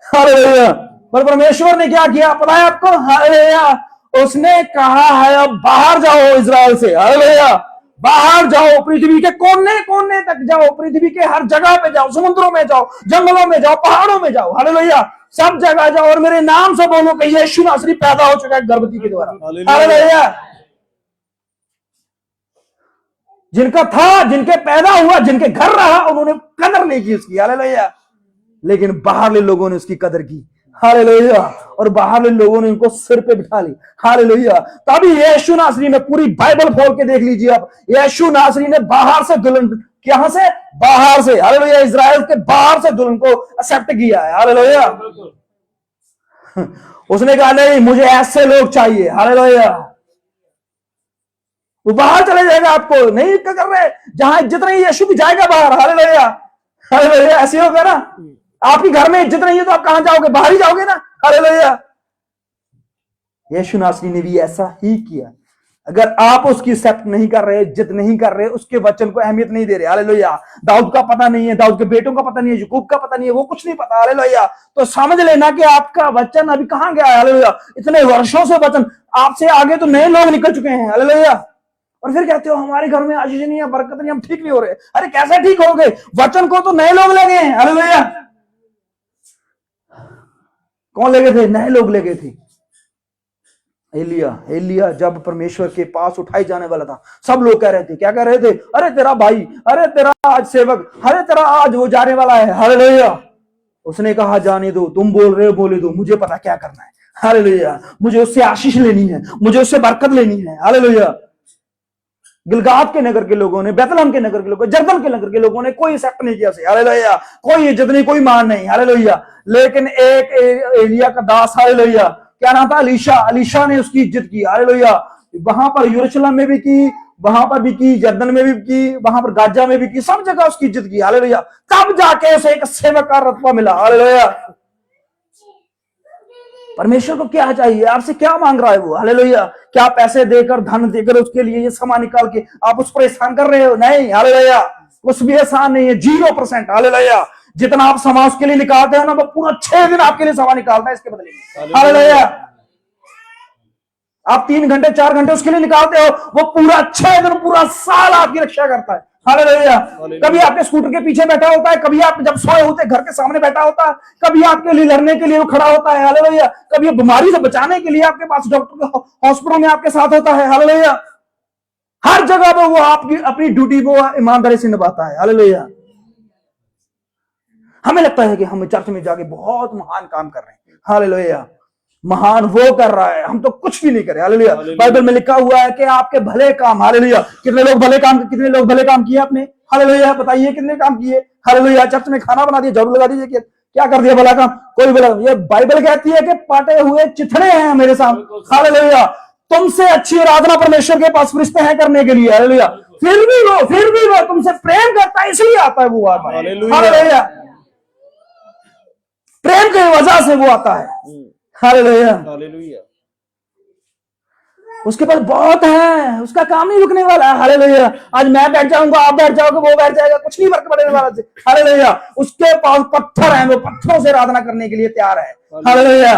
हालेलुया। पर परमेश्वर ने क्या किया पता है आपको? हालेलुया। उसने कहा है अब बाहर जाओ इजराइल से। हालेलुया। बाहर जाओ, पृथ्वी के कोने कोने तक जाओ, पृथ्वी के हर जगह पे जाओ, समुद्रों में जाओ, जंगलों में जाओ, पहाड़ों में जाओ। हालेलुया। सब जगह जाओ और मेरे नाम से बोलो कि यीशु नासरी पैदा हो चुका है गर्भवती के द्वारा। हालेलुया। जिनका था, जिनके पैदा हुआ, जिनके घर रहा, उन्होंने कदर नहीं की उसकी। हालेलुया। लेकिन बाहरले लोगों ने उसकी कदर की। हालेलुया। और बाहरले लोगों ने उनको सिर पे बिठा ली। हालेलुया। तभी यीशु नासरी ने, पूरी बाइबल खोल के देख लीजिए आप, यीशु नासरी ने बाहर से दुल्हन, कहां से? बाहर से। हालेलुया। इजराइल के बाहर से दुल्हन को एक्सेप्ट किया है। हालेलुया। उसने कहा नहीं, मुझे ऐसे लोग चाहिए। हालेलुया। वो बाहर चले जाएगा, आपको नहीं कर रहे, जहां इज्जत नहीं यीशु भी जाएगा बाहर। हालेलुया। हालेलुया। ऐसे होगा ना, आपके घर में इज्जत नहीं है तो आप कहां जाओगे? बाहर ही जाओगे ना। हालेलुया। यीशु नासरी ने भी ऐसा ही किया। अगर आप उसकी एक्सेप्ट नहीं कर रहे, इज्जत नहीं कर रहे, उसके वचन को अहमियत नहीं दे रहे, हालेलुया, दाऊद का पता नहीं है, दाऊद के बेटों का पता नहीं है, याकूब का पता नहीं है, वो कुछ नहीं पता, हालेलुया, तो समझ लेना कि आपका वचन अभी कहां गया है। हालेलुया। इतने वर्षों से वचन आपसे आगे तो नए लोग निकल चुके हैं। हालेलुया। और फिर कहते हो हमारे घर में आशीष नहीं है, बरकत नहीं, हम ठीक नहीं हो रहे। अरे कैसे ठीक हो गए? वचन को तो नए लोग लगे हैं। हालेलुया। कौन लगे थे? नए लोग लगे थे। एलिया जब परमेश्वर के पास उठाई जाने वाला था, सब लोग कह रहे थे, क्या कह रहे थे? अरे तेरा भाई, अरे तेरा आज सेवक, अरे तेरा आज वो जाने वाला है। हालेलुया। उसने कहा जाने दो, तुम बोल रहे हो बोले दो, मुझे पता क्या करना है। हालेलुया। मुझे उससे आशीष लेनी है, मुझे उससे बरकत लेनी है। हालेलुया। गिलगाद के नगर के लोगों ने, बैतलहम के नगर के लोगों, जरदन के नगर के लोगों ने कोई एक्सेप्ट नहीं किया। हालेलुया। कोई इज्जत नहीं, कोई मान नहीं। हालेलुया। लेकिन एक एलिया का दास, हालेलुया, क्या नाम था? अलीशा ने उसकी इज्जत की। हालेलुया। वहां पर यरूशलेम में भी की वहां पर भी की, जर्दन में भी की, वहां पर गाजा में भी की, सब जगह उसकी इज्जत की। हालेलुया। तब जाके उसे एक सेवक का रुतबा मिला। हालेलुया। परमेश्वर को क्या चाहिए, आपसे क्या मांग रहा है वो? हालेलुया। क्या पैसे देकर, धन देकर उसके लिए ये समा निकाल के आप उस पर एहसान कर रहे हो? नहीं। हालेलुया। कुछ भी एहसान नहीं है, 0%। हालेलुया। जितना आप समा उसके लिए निकालते हो ना, वो पूरा 6 दिन आपके लिए समा निकालता है इसके बदले में। हालेलुया। आप 3 घंटे 4 घंटे उसके लिए निकालते हो, वो पूरा 6 दिन, पूरा साल आपकी रक्षा करता है। हालेलुया। कभी आपके स्कूटर के पीछे बैठा होता है, कभी आप जब सोए होते घर के सामने बैठा होता है, कभी आपके लिए लड़ने के लिए वो खड़ा होता है। हालेलुया। कभी बीमारी से बचाने के लिए आपके पास डॉक्टर के हॉस्पिटल में आपके साथ होता है। हालेलुया। हर जगह पर वो आपकी अपनी ड्यूटी को ईमानदारी से निभाता है। हालेलुया। हमें लगता है कि हम चर्च में जाके बहुत महान काम कर रहे हैं। हालेलुया। महान वो कर रहा है, हम तो कुछ भी नहीं करे। हालेलुया। बाइबल में लिखा हुआ है कि आपके भले काम, हालेलुया, कितने लोग भले काम किए आपने? हालेलुया। बताइए कितने काम किए? हालेलुया। चर्च में खाना बना दिया, झाड़ू लगा दीजिए, क्या कर दिया भला काम? कोई भला। ये बाइबल कहती है कि पाटे हुए चिथड़े हैं मेरे सामने। हालेलुया। तुमसे अच्छी आराधना परमेश्वर के पास फरिश्ते हैं करने के लिए। हालेलुया। फिर भी वो तुमसे प्रेम करता है, इसलिए आता है वो। हालेलुया। प्रेम की वजह से वो आता है। हालेलुया। हालेलुया। उसके पास बहुत है, उसका काम नहीं रुकने वाला है। हालेलुया। आज मैं बैठ जाऊंगा, आप बैठ जाओगे, वो बैठ जाएगा, कुछ नहीं फर्क पड़ने वाला से। हालेलुया। उसके पास पत्थर है, वो पत्थरों से आराधना करने के लिए तैयार है। हालेलुया।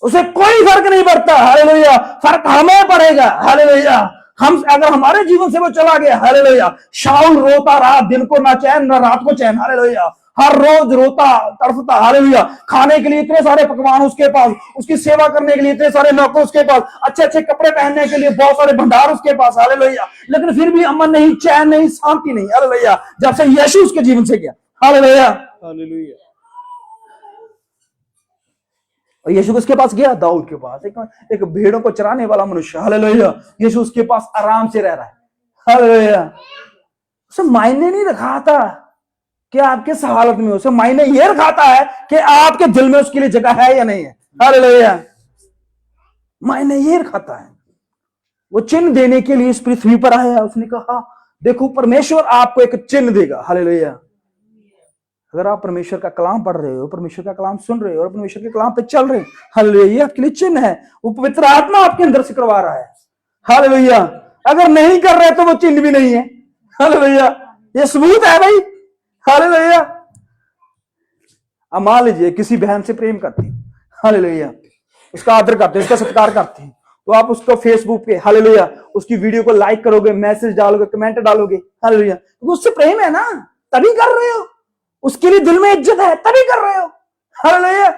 उसे कोई फर्क नहीं पड़ता। हालेलुया। फर्क हमें पड़ेगा। हालेलुया। हम अगर हमारे जीवन से वो चला गया, हालेलुया, शाऊल रोता रहा, दिन को ना चैन ना रात को चैन। हालेलुया। हर रोज रोता तड़फता। हालेलुया। खाने के लिए इतने सारे पकवान उसके पास, उसकी सेवा करने के लिए इतने सारे नौकर उसके पास, अच्छे अच्छे कपड़े पहनने के लिए बहुत सारे भंडार उसके पास। हालेलुया। लेकिन फिर भी अमन नहीं, चैन नहीं, शांति नहीं। हालेलुया। जब से यीशु उसके जीवन से गया। हालेलुया। हालेलुया। और यीशु उसके पास गया, दाऊद के पास, एक भेड़ों को चराने वाला मनुष्य। हालेलुया। यीशु उसके पास आराम से रह रहा है। हालेलुया। उसे मायने नहीं रखा था कि आपके इस हालत में, उसे मायने ये रखाता है कि आपके दिल में उसके लिए जगह है या नहीं है। हालेलुया। मायने ये रखाता है। वो चिन्ह देने के लिए इस पृथ्वी पर आया। उसने कहा देखो परमेश्वर आपको एक चिन्ह देगा। हालेलुया। अगर आप परमेश्वर का कलाम पढ़ रहे हो, परमेश्वर का कलाम सुन रहे हो और परमेश्वर के कलाम पे चल रहे हैं, हालेलुया, ये आपके लिए चिन्ह है। वो पवित्र आत्मा आपके अंदर से करवा रहा है। हालेलुया। अगर नहीं कर रहे तो वो चिन्ह भी नहीं है। हालेलुया। ये सबूत है भाई। हालेलुया। अब मान लीजिए किसी बहन से प्रेम करते हैं, हालेलुया, उसका आदर करते हैं, उसका सत्कार करते हैं, तो आप उसको फेसबुक पे, हालेलुया, उसकी वीडियो को लाइक करोगे, मैसेज डालोगे, कमेंट डालोगे। हालेलुया। तो उससे प्रेम है ना, तभी कर रहे हो। उसके लिए दिल में इज्जत है तभी कर रहे हो। हालेलुया।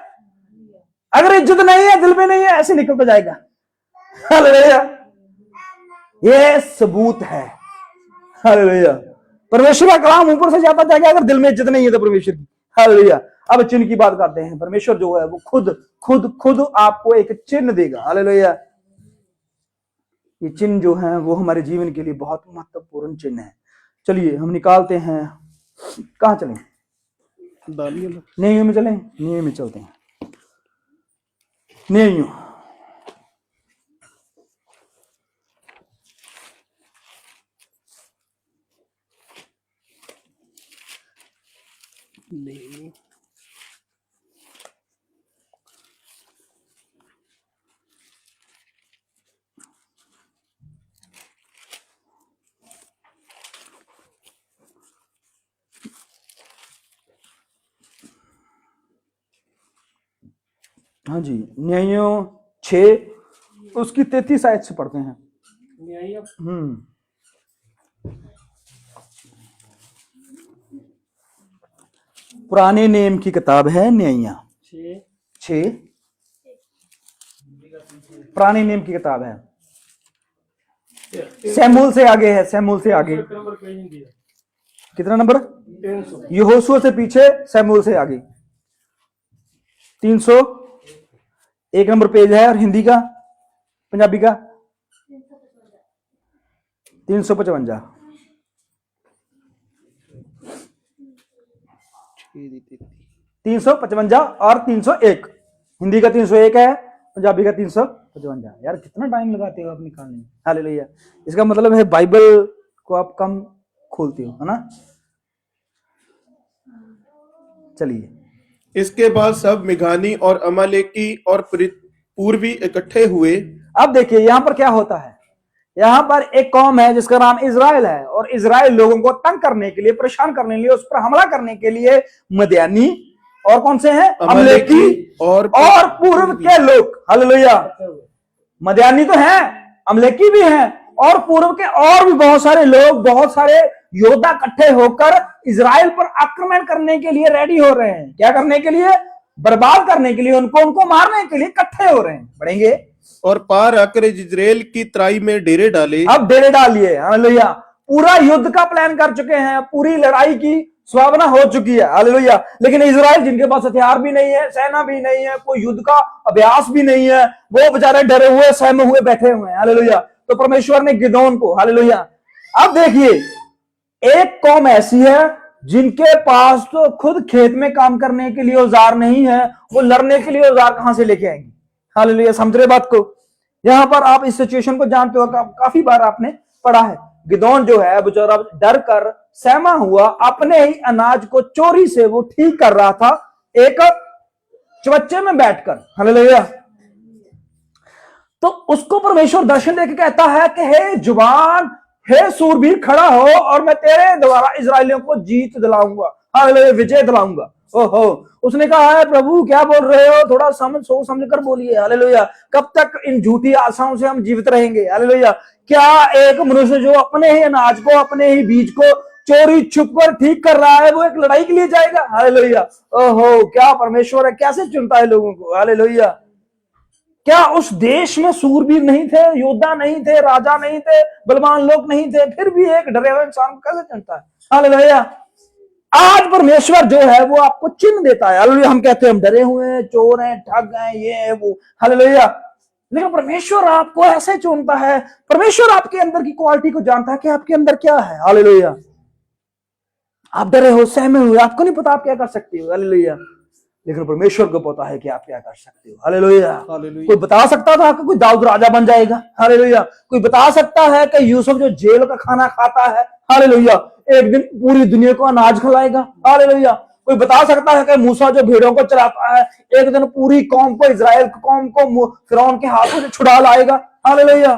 अगर इज्जत नहीं है, दिल में नहीं है, ऐसे निकलता जाएगा। हालेलुया। ये सबूत है। हालेलुया। परमेश्वर का कलाम ऊपर से जाता जाएगा, अगर दिल में इज्जत नहीं है तो परमेश्वर की। हालेलुया। अब चिन्ह की बात करते हैं। परमेश्वर जो है वो खुद आपको एक चिन्ह देगा। हालेलुया। ये चिन्ह जो है वो हमारे जीवन के लिए बहुत महत्वपूर्ण चिन्ह है। चलिए हम निकालते हैं। कहां चलें? न्यायों में चलें। न्यायों में चलते हैं। न्यायों हाँ जी, न्यायों 6 उसकी 33 आयत से पढ़ते हैं। पुराने नेम की किताब है न्यायियां 6 पुराने नेम की किताब है। सैमुएल से आगे है। सैमुएल से आगे कितना नंबर? यहोशुआ से पीछे, सैमुएल से आगे 301 नंबर पेज है। और हिंदी का, पंजाबी का 355। 355 और 301। हिंदी का 301 है, पंजाबी का 355 55 यार कितना टाइम लगाते हो आप निकालने में। हालेलुया। इसका मतलब है बाइबल को आप कम खोलते हो, है ना। चलिए, इसके बाद सब मिघानी और अमालेकी और पूर्वी इकट्ठे हुए। अब देखिए यहां पर क्या होता है। यहां पर एक कौम है जिसका नाम इजराइल है, और इजराइल लोगों को तंग करने के लिए, परेशान करने के लिए, उस पर हमला करने के लिए मदियानी और कौन से हैं, अमलेकी और पूर्व के लोग। हालेलुया। मदियानी तो हैं, अमलेकी भी हैं, और पूर्व के और भी बहुत सारे लोग, बहुत सारे योद्धा इकट्ठे होकर इजराइल पर आक्रमण करने के लिए रेडी हो रहे हैं। क्या करने के लिए? बर्बाद करने के लिए, उनको मारने के लिए इकट्ठे हो रहे हैं। बढ़ेंगे और पार आकर इजराइल की तराई में डेरे डाले। अब डेरे डालिए। हालेलुया। पूरा युद्ध का प्लान कर चुके हैं, पूरी लड़ाई की संभावना हो चुकी है। हालेलुया। लेकिन इजराइल जिनके पास हथियार भी नहीं है, सेना भी नहीं है, कोई युद्ध का अभ्यास भी नहीं है, वो बेचारे डरे हुए, सहमे हुए बैठे हुए हैं। हालेलुया। तो परमेश्वर ने गिदोन को, हालेलुया। अब देखिए एक कौम ऐसी है जिनके पास तो खुद खेत में काम करने के लिए औजार नहीं है, वो लड़ने के लिए औजार कहां से लेके आएंगे। हालेलुया। समझ रहे बात को। यहां पर आप इस सिचुएशन को जानते हो, काफी बार आपने पढ़ा है। गिदोन जो है बेचारा डर कर सहमा हुआ, अपने ही अनाज को चोरी से वो ठीक कर रहा था एक चबच्चे में बैठकर। हालेलुया। तो उसको परमेश्वर दर्शन देके कहता है कि हे जुबान, हे सूरवीर, खड़ा हो और मैं तेरे द्वारा इजराइलियों को जीत दिलाऊंगा। हालेलुया। विजय दिलाऊंगा। ओहो। उसने कहा है प्रभु क्या बोल रहे हो, थोड़ा सोच समझ कर बोलिए। हालेलुया। कब तक इन झूठी आशाओं से हम जीवित रहेंगे। हालेलुया। क्या एक मनुष्य जो अपने ही अनाज को, अपने ही बीज को चोरी छुप कर ठीक कर रहा है, वो एक लड़ाई के लिए जाएगा। हालेलुया। ओहो, क्या परमेश्वर है, कैसे चुनता है लोगों को। हालेलुया। क्या उस देश में सूरवीर नहीं थे, योद्धा नहीं थे, राजा नहीं थे, बलवान लोग नहीं थे, फिर भी एक डरे हुए इंसान को कैसे चुनता है। हालेलुया। आज परमेश्वर जो है वो आपको चिन्ह देता है। हालेलुया। हम कहते हैं हम डरे हुए हैं, चोर हैं, ठग हैं, ये है वो। हालेलुया। लेकिन परमेश्वर आपको ऐसे चुनता है। परमेश्वर आपके अंदर की क्वालिटी को जानता है कि आपके अंदर क्या है। हालेलुया। आप डरे हो, सहमे हुए, आपको नहीं पता आप क्या कर सकते हो। हालेलुया। लेकिन परमेश्वर को पता है कि आप क्या कर सकते हो। हालेलुया। कोई बता सकता था कि कोई दाऊद राजा बन जाएगा। हालेलुया। कोई बता सकता है कि यूसुफ जो जेल का खाना खाता है, हालेलुया, एक दिन पूरी दुनिया को अनाज खिलाएगा। हालेलुया। कोई बता सकता है कि मूसा जो भेड़ों को चराता है, एक दिन पूरी कौम को, इजराइल कौम को फिरौन के हाथों से छुड़ा लाएगा। हालेलुया।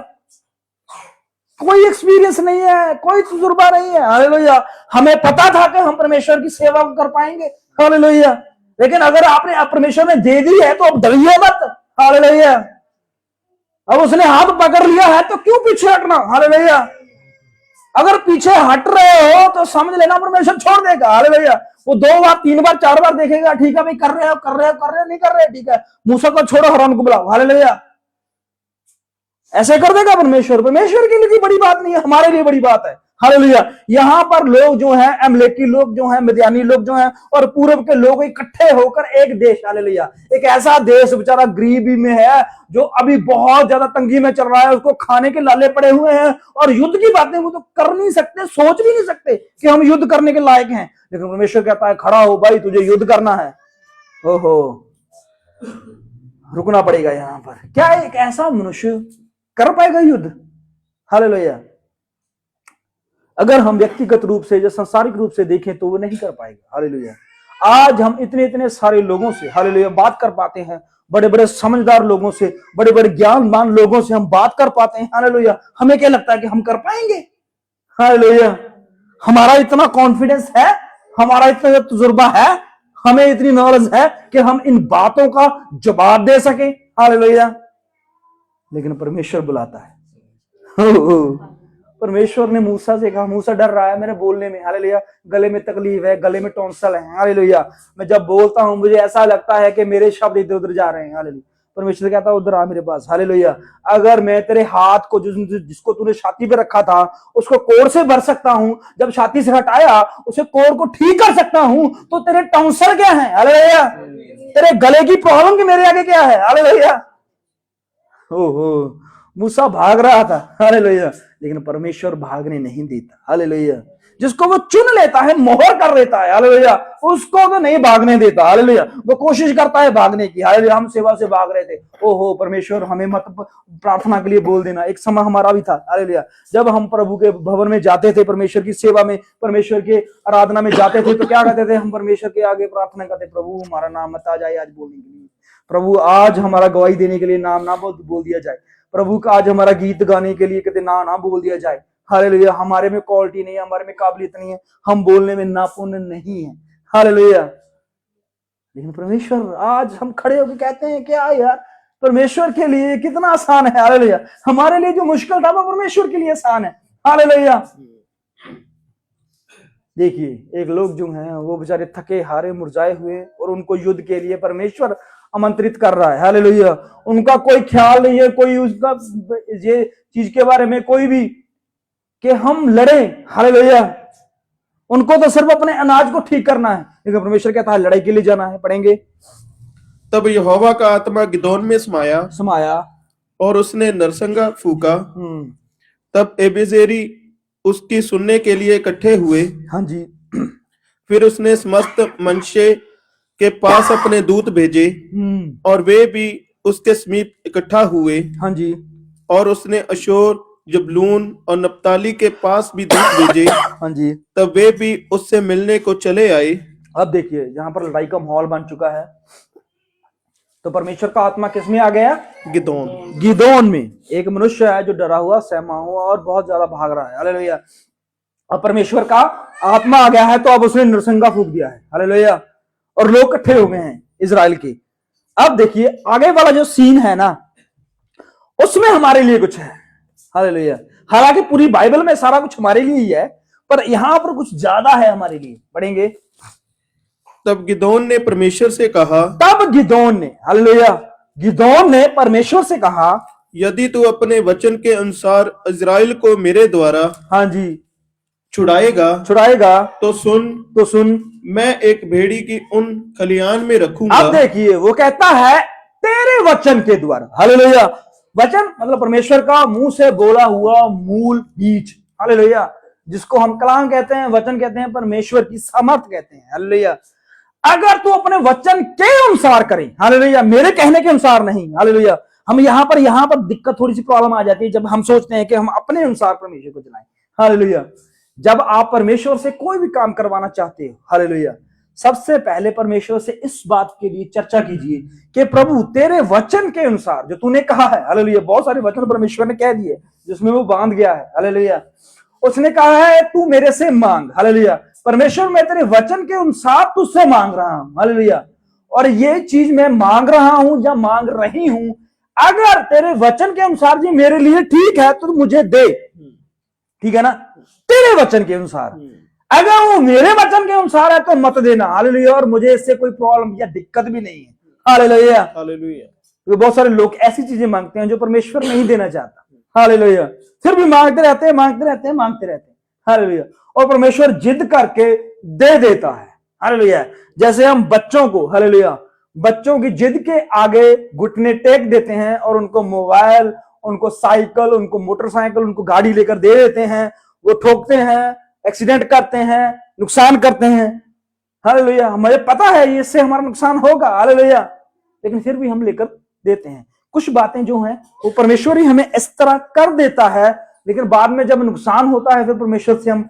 कोई एक्सपीरियंस नहीं है, कोई तजुर्बा नहीं है। हालेलुया। हमें पता था कि हम परमेश्वर की सेवा कर पाएंगे। हालेलुया। लेकिन अगर आपने परमेश्वर ने दे दी है तो अब डरिए मत। हालेलुया। अब उसने हाथ पकड़ लिया है तो क्यों पीछे हटना। हालेलुया। अगर पीछे हट रहे हो तो समझ लेना परमेश्वर छोड़ देगा। हालेलुया। वो 2 बार 3 बार 4 बार देखेगा, ठीक है भाई, कर रहे हो नहीं कर रहे, ठीक है, मूसा को छोड़ो, हरौन को बुलाओ। हालेलुया। ऐसे कर देगा परमेश्वर। परमेश्वर के लिए बड़ी बात नहीं है, हमारे लिए बड़ी बात है। हालेलुया। यहां पर लोग जो हैं, अमलेकी लोग जो हैं, मिद्यानी लोग जो हैं, और पूर्व के लोग इकट्ठे होकर एक देश, हालेलुया, एक ऐसा देश बेचारा गरीबी में है, जो अभी बहुत ज्यादा तंगी में चल रहा है, उसको खाने के लाले पड़े हुए हैं, और युद्ध की बातें वो तो कर नहीं सकते, सोच भी नहीं सकते कि हम युद्ध करने के लायक हैं। लेकिन परमेश्वर कहता है खड़ा हो भाई, तुझे युद्ध करना है। ओहो, रुकना पड़ेगा यहां पर। क्या एक ऐसा मनुष्य कर पाएगा युद्ध? हालेलुया। अगर हम व्यक्तिगत रूप से या सांसारिक रूप से देखें तो वो नहीं कर पाएगा। हालेलुया। आज हम इतने सारे लोगों से, हालेलुया, बात कर पाते हैं, बड़े बड़े समझदार लोगों से, बड़े बड़े ज्ञानवान लोगों से हम बात कर पाते हैं। हालेलुया। हमें क्या लगता है कि हम कर पाएंगे? हालेलुया। हमारा इतना कॉन्फिडेंस है, हमारा इतना तजुर्बा है, हमें इतनी नॉलेज है कि हम इन बातों का जवाब दे सकें। हालेलुया। लेकिन परमेश्वर बुलाता है। परमेश्वर ने मूसा से कहा, मूसा डर रहा है मेरे बोलने में। हालेलुया। गले में तकलीफ है, गले में टॉन्सल है। हालेलुया। मैं जब बोलता हूं मुझे ऐसा लगता है कि मेरे शब्द इधर उधर जा रहे हैं। हालेलुया। परमेश्वर कहता है उधर आ मेरे पास। हालेलुया। अगर मैं तेरे हाथ को, जिसको तूने छाती पे रखा था, उसको कोर से भर सकता हूं, जब छाती से हटाया उसे कोर को ठीक कर सकता हूं, तो तेरे टॉन्सल क्या है? हालेलुया। तेरे गले की प्रॉब्लम की मेरे आगे क्या है? हालेलुया। ओहो, मूसा भाग रहा था। हालेलुया। लेकिन परमेश्वर भागने नहीं देता। हालेलुया। जिसको वो चुन लेता है, मोहर कर लेता है, हालेलुया, उसको तो नहीं भागने देता, हालेलुया। वो कोशिश करता है भागने की, हालेलुया। हम सेवा से भाग रहे थे, ओहो परमेश्वर हमें मत प्रार्थना के लिए बोल देना। एक समय हमारा भी था, हालेलुया, जब हम प्रभु के भवन में जाते थे, परमेश्वर की सेवा में, परमेश्वर के आराधना में जाते थे, तो क्या कहते थे हम? परमेश्वर के आगे प्रार्थना करते, प्रभु हमारा नाम मत आ जाए आज बोलने के लिए, प्रभु आज हमारा गवाही देने के लिए नाम ना बोल दिया जाए, प्रभु का आज हमारा गीत गाने के लिए कहते ना बोल दिया जाए, हालेलुया। हमारे में क्वालिटी नहीं है, हमारे में काबिलियत नहीं है, हम बोलने में नापुन नहीं है, हालेलुया। लेकिन परमेश्वर आज हम खड़े होकर कहते हैं क्या यार, परमेश्वर के लिए कितना आसान है, हालेलुया। हमारे लिए जो मुश्किल था वो परमेश्वर के लिए आसान है, हालेलुया। देखिए एक लोग जो हैं वो बेचारे थके हारे मुरझाए हुए, और उनको युद्ध के लिए परमेश्वर आमंत्रित कर रहा है, हालेलुया। उनका कोई ख्याल नहीं है, कोई उसका ये चीज के बारे में कोई भी कि हम लड़े, हालेलुया। उनको तो सिर्फ अपने अनाज को ठीक करना है, लेकिन परमेश्वर कहता है लड़ाई के लिए जाना है, पढ़ेंगे। तब यहोवा का आत्मा गिदोन में समाया और उसने नरसंगा फूका। तब एबेजेरी उसकी सुनने के लिए इकट्ठे हुए। हाँ जी। फिर उसने समस्त मनशे के पास अपने दूत भेजे, और वे भी उसके समीप इकट्ठा हुए। हाँ जी। और उसने अशोर, जबलून और नप्ताली के पास भी दूत भेजे। हाँ जी। तब वे भी उससे मिलने को चले आए। अब देखिए जहां पर लड़ाई का माहौल बन चुका है, तो परमेश्वर का आत्मा किसमें आ गया? गिदोन में। एक मनुष्य है जो डरा हुआ, सहमा हुआ और बहुत ज्यादा भाग रहा है, हालेलुया। अब परमेश्वर का आत्मा आ गया है, तो अब उसने नरसंगा फूंक दिया है, हालेलुया, और लोग इकट्ठे हो गए हैं इजराइल के। अब देखिए आगे वाला जो सीन है ना, उसमें हमारे लिए कुछ है, हालेलुया। हालांकि पूरी बाइबल में सारा कुछ हमारे लिए ही है, पर यहां पर कुछ ज्यादा है हमारे लिए, पढ़ेंगे। तब गिदोन ने परमेश्वर से कहा, हालेलुया, गिदोन ने परमेश्वर से कहा, यदि तू अपने वचन के अनुसार इजराइल को मेरे द्वारा हाँ जी छुड़ाएगा तो सुन, मैं एक भेड़ी की उन खलियान में रखूंगा। अब देखिए वो कहता है तेरे वचन के द्वारा, हालेलुया। वचन मतलब परमेश्वर का मुंह से बोला हुआ मूल बीज, हालेलुया, जिसको हम कलाम कहते हैं, वचन कहते हैं, परमेश्वर की सामर्थ कहते हैं, हालेलुया। अगर तू अपने वचन के अनुसार करे, हालेलुया, मेरे कहने के अनुसार नहीं, हालेलुया। हम यहां पर दिक्कत, थोड़ी सी प्रॉब्लम आ जाती है जब हम सोचते हैं कि हम अपने अनुसार परमेश्वर को चलाएं, हालेलुया। जब आप परमेश्वर से कोई भी काम करवाना चाहते हो, हालेलुया, सबसे पहले परमेश्वर से इस बात के लिए चर्चा कीजिए कि प्रभु तेरे वचन के अनुसार जो तूने कहा है, हालेलुया। बहुत सारे वचन परमेश्वर ने कह दिए जिसमें वो बांध गया है, हालेलुया। उसने कहा है तू मेरे से मांग, हालेलुया। परमेश्वर मैं तेरे वचन के अनुसार तुझसे मांग रहा हूं, हालेलुया, और ये चीज मैं मांग रहा हूं या मांग रही हूं, अगर तेरे वचन के अनुसार जी मेरे लिए ठीक है तो मुझे दे, ठीक है ना, तेरे वचन के अनुसार। अगर वो मेरे वचन के अनुसार है तो मत देना, हालेलुया, और मुझे इससे कोई प्रॉब्लम या दिक्कत भी नहीं है, हालेलुया, हालेलुया। तो बहुत सारे लोग ऐसी चीजें मांगते हैं जो परमेश्वर नहीं देना चाहता, हालेलुया, फिर भी मांगते रहते हैं, हालेलुया, और परमेश्वर जिद करके दे देता है, हालेलुया। जैसे हम बच्चों को, हालेलुया, बच्चों की जिद के आगे घुटने टेक देते हैं और उनको मोबाइल, उनको साइकिल, उनको मोटरसाइकिल, उनको गाड़ी लेकर दे देते हैं, वो ठोकते हैं, एक्सीडेंट करते हैं, नुकसान करते हैं, हालेलुया। हमें पता है इससे हमारा नुकसान होगा, हालेलुया, लेकिन फिर भी हम लेकर देते हैं। कुछ बातें जो हैं वो परमेश्वर ही हमें इस तरह कर देता है, लेकिन बाद में जब नुकसान होता है फिर परमेश्वर से हम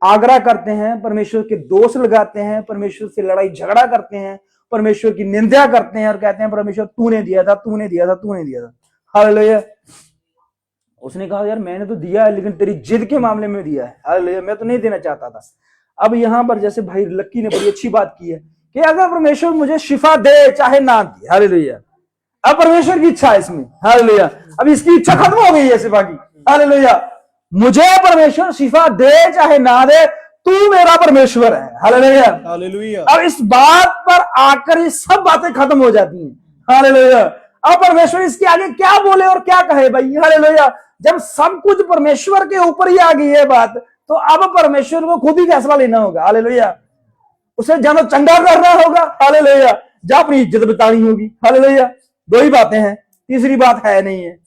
आग्रह करते हैं, परमेश्वर के दोष लगाते हैं, परमेश्वर से लड़ाई झगड़ा करते हैं, परमेश्वर की निंदा करते हैं और कहते हैं परमेश्वर तूने दिया था, हालेलुया। उसने कहा यार मैंने तो दिया है, लेकिन तेरी जिद के मामले में दिया है, हालेलुया, मैं तो नहीं देना चाहता था। अब यहां पर जैसे भाई लक्की ने बड़ी अच्छी बात की है कि अगर परमेश्वर मुझे शिफा दे चाहे ना दे, हालेलुया, अब परमेश्वर की इच्छा है इसमें, हालेलुया, अब इसकी इच्छा खत्म हो गई है शिफा की, हालेलुया। मुझे परमेश्वर शिफा दे चाहे ना दे, तू मेरा परमेश्वर है, हालेलुया, हालेलुया। अब इस बात पर आकर ये सब बातें खत्म हो जाती हैं, हालेलुया। अब परमेश्वर इसके आगे क्या बोले और क्या कहे भाई, हालेलुया। जब सब कुछ परमेश्वर के ऊपर ही आ गई है बात, तो अब परमेश्वर को खुद ही फैसला लेना होगा, हालेलुया। उसे जानो चंगा करना होगा, हालेलुया, जा अपनी इज्जत बतानी होगी, हालेलुया। दो ही बातें हैं, तीसरी बात है नहीं है।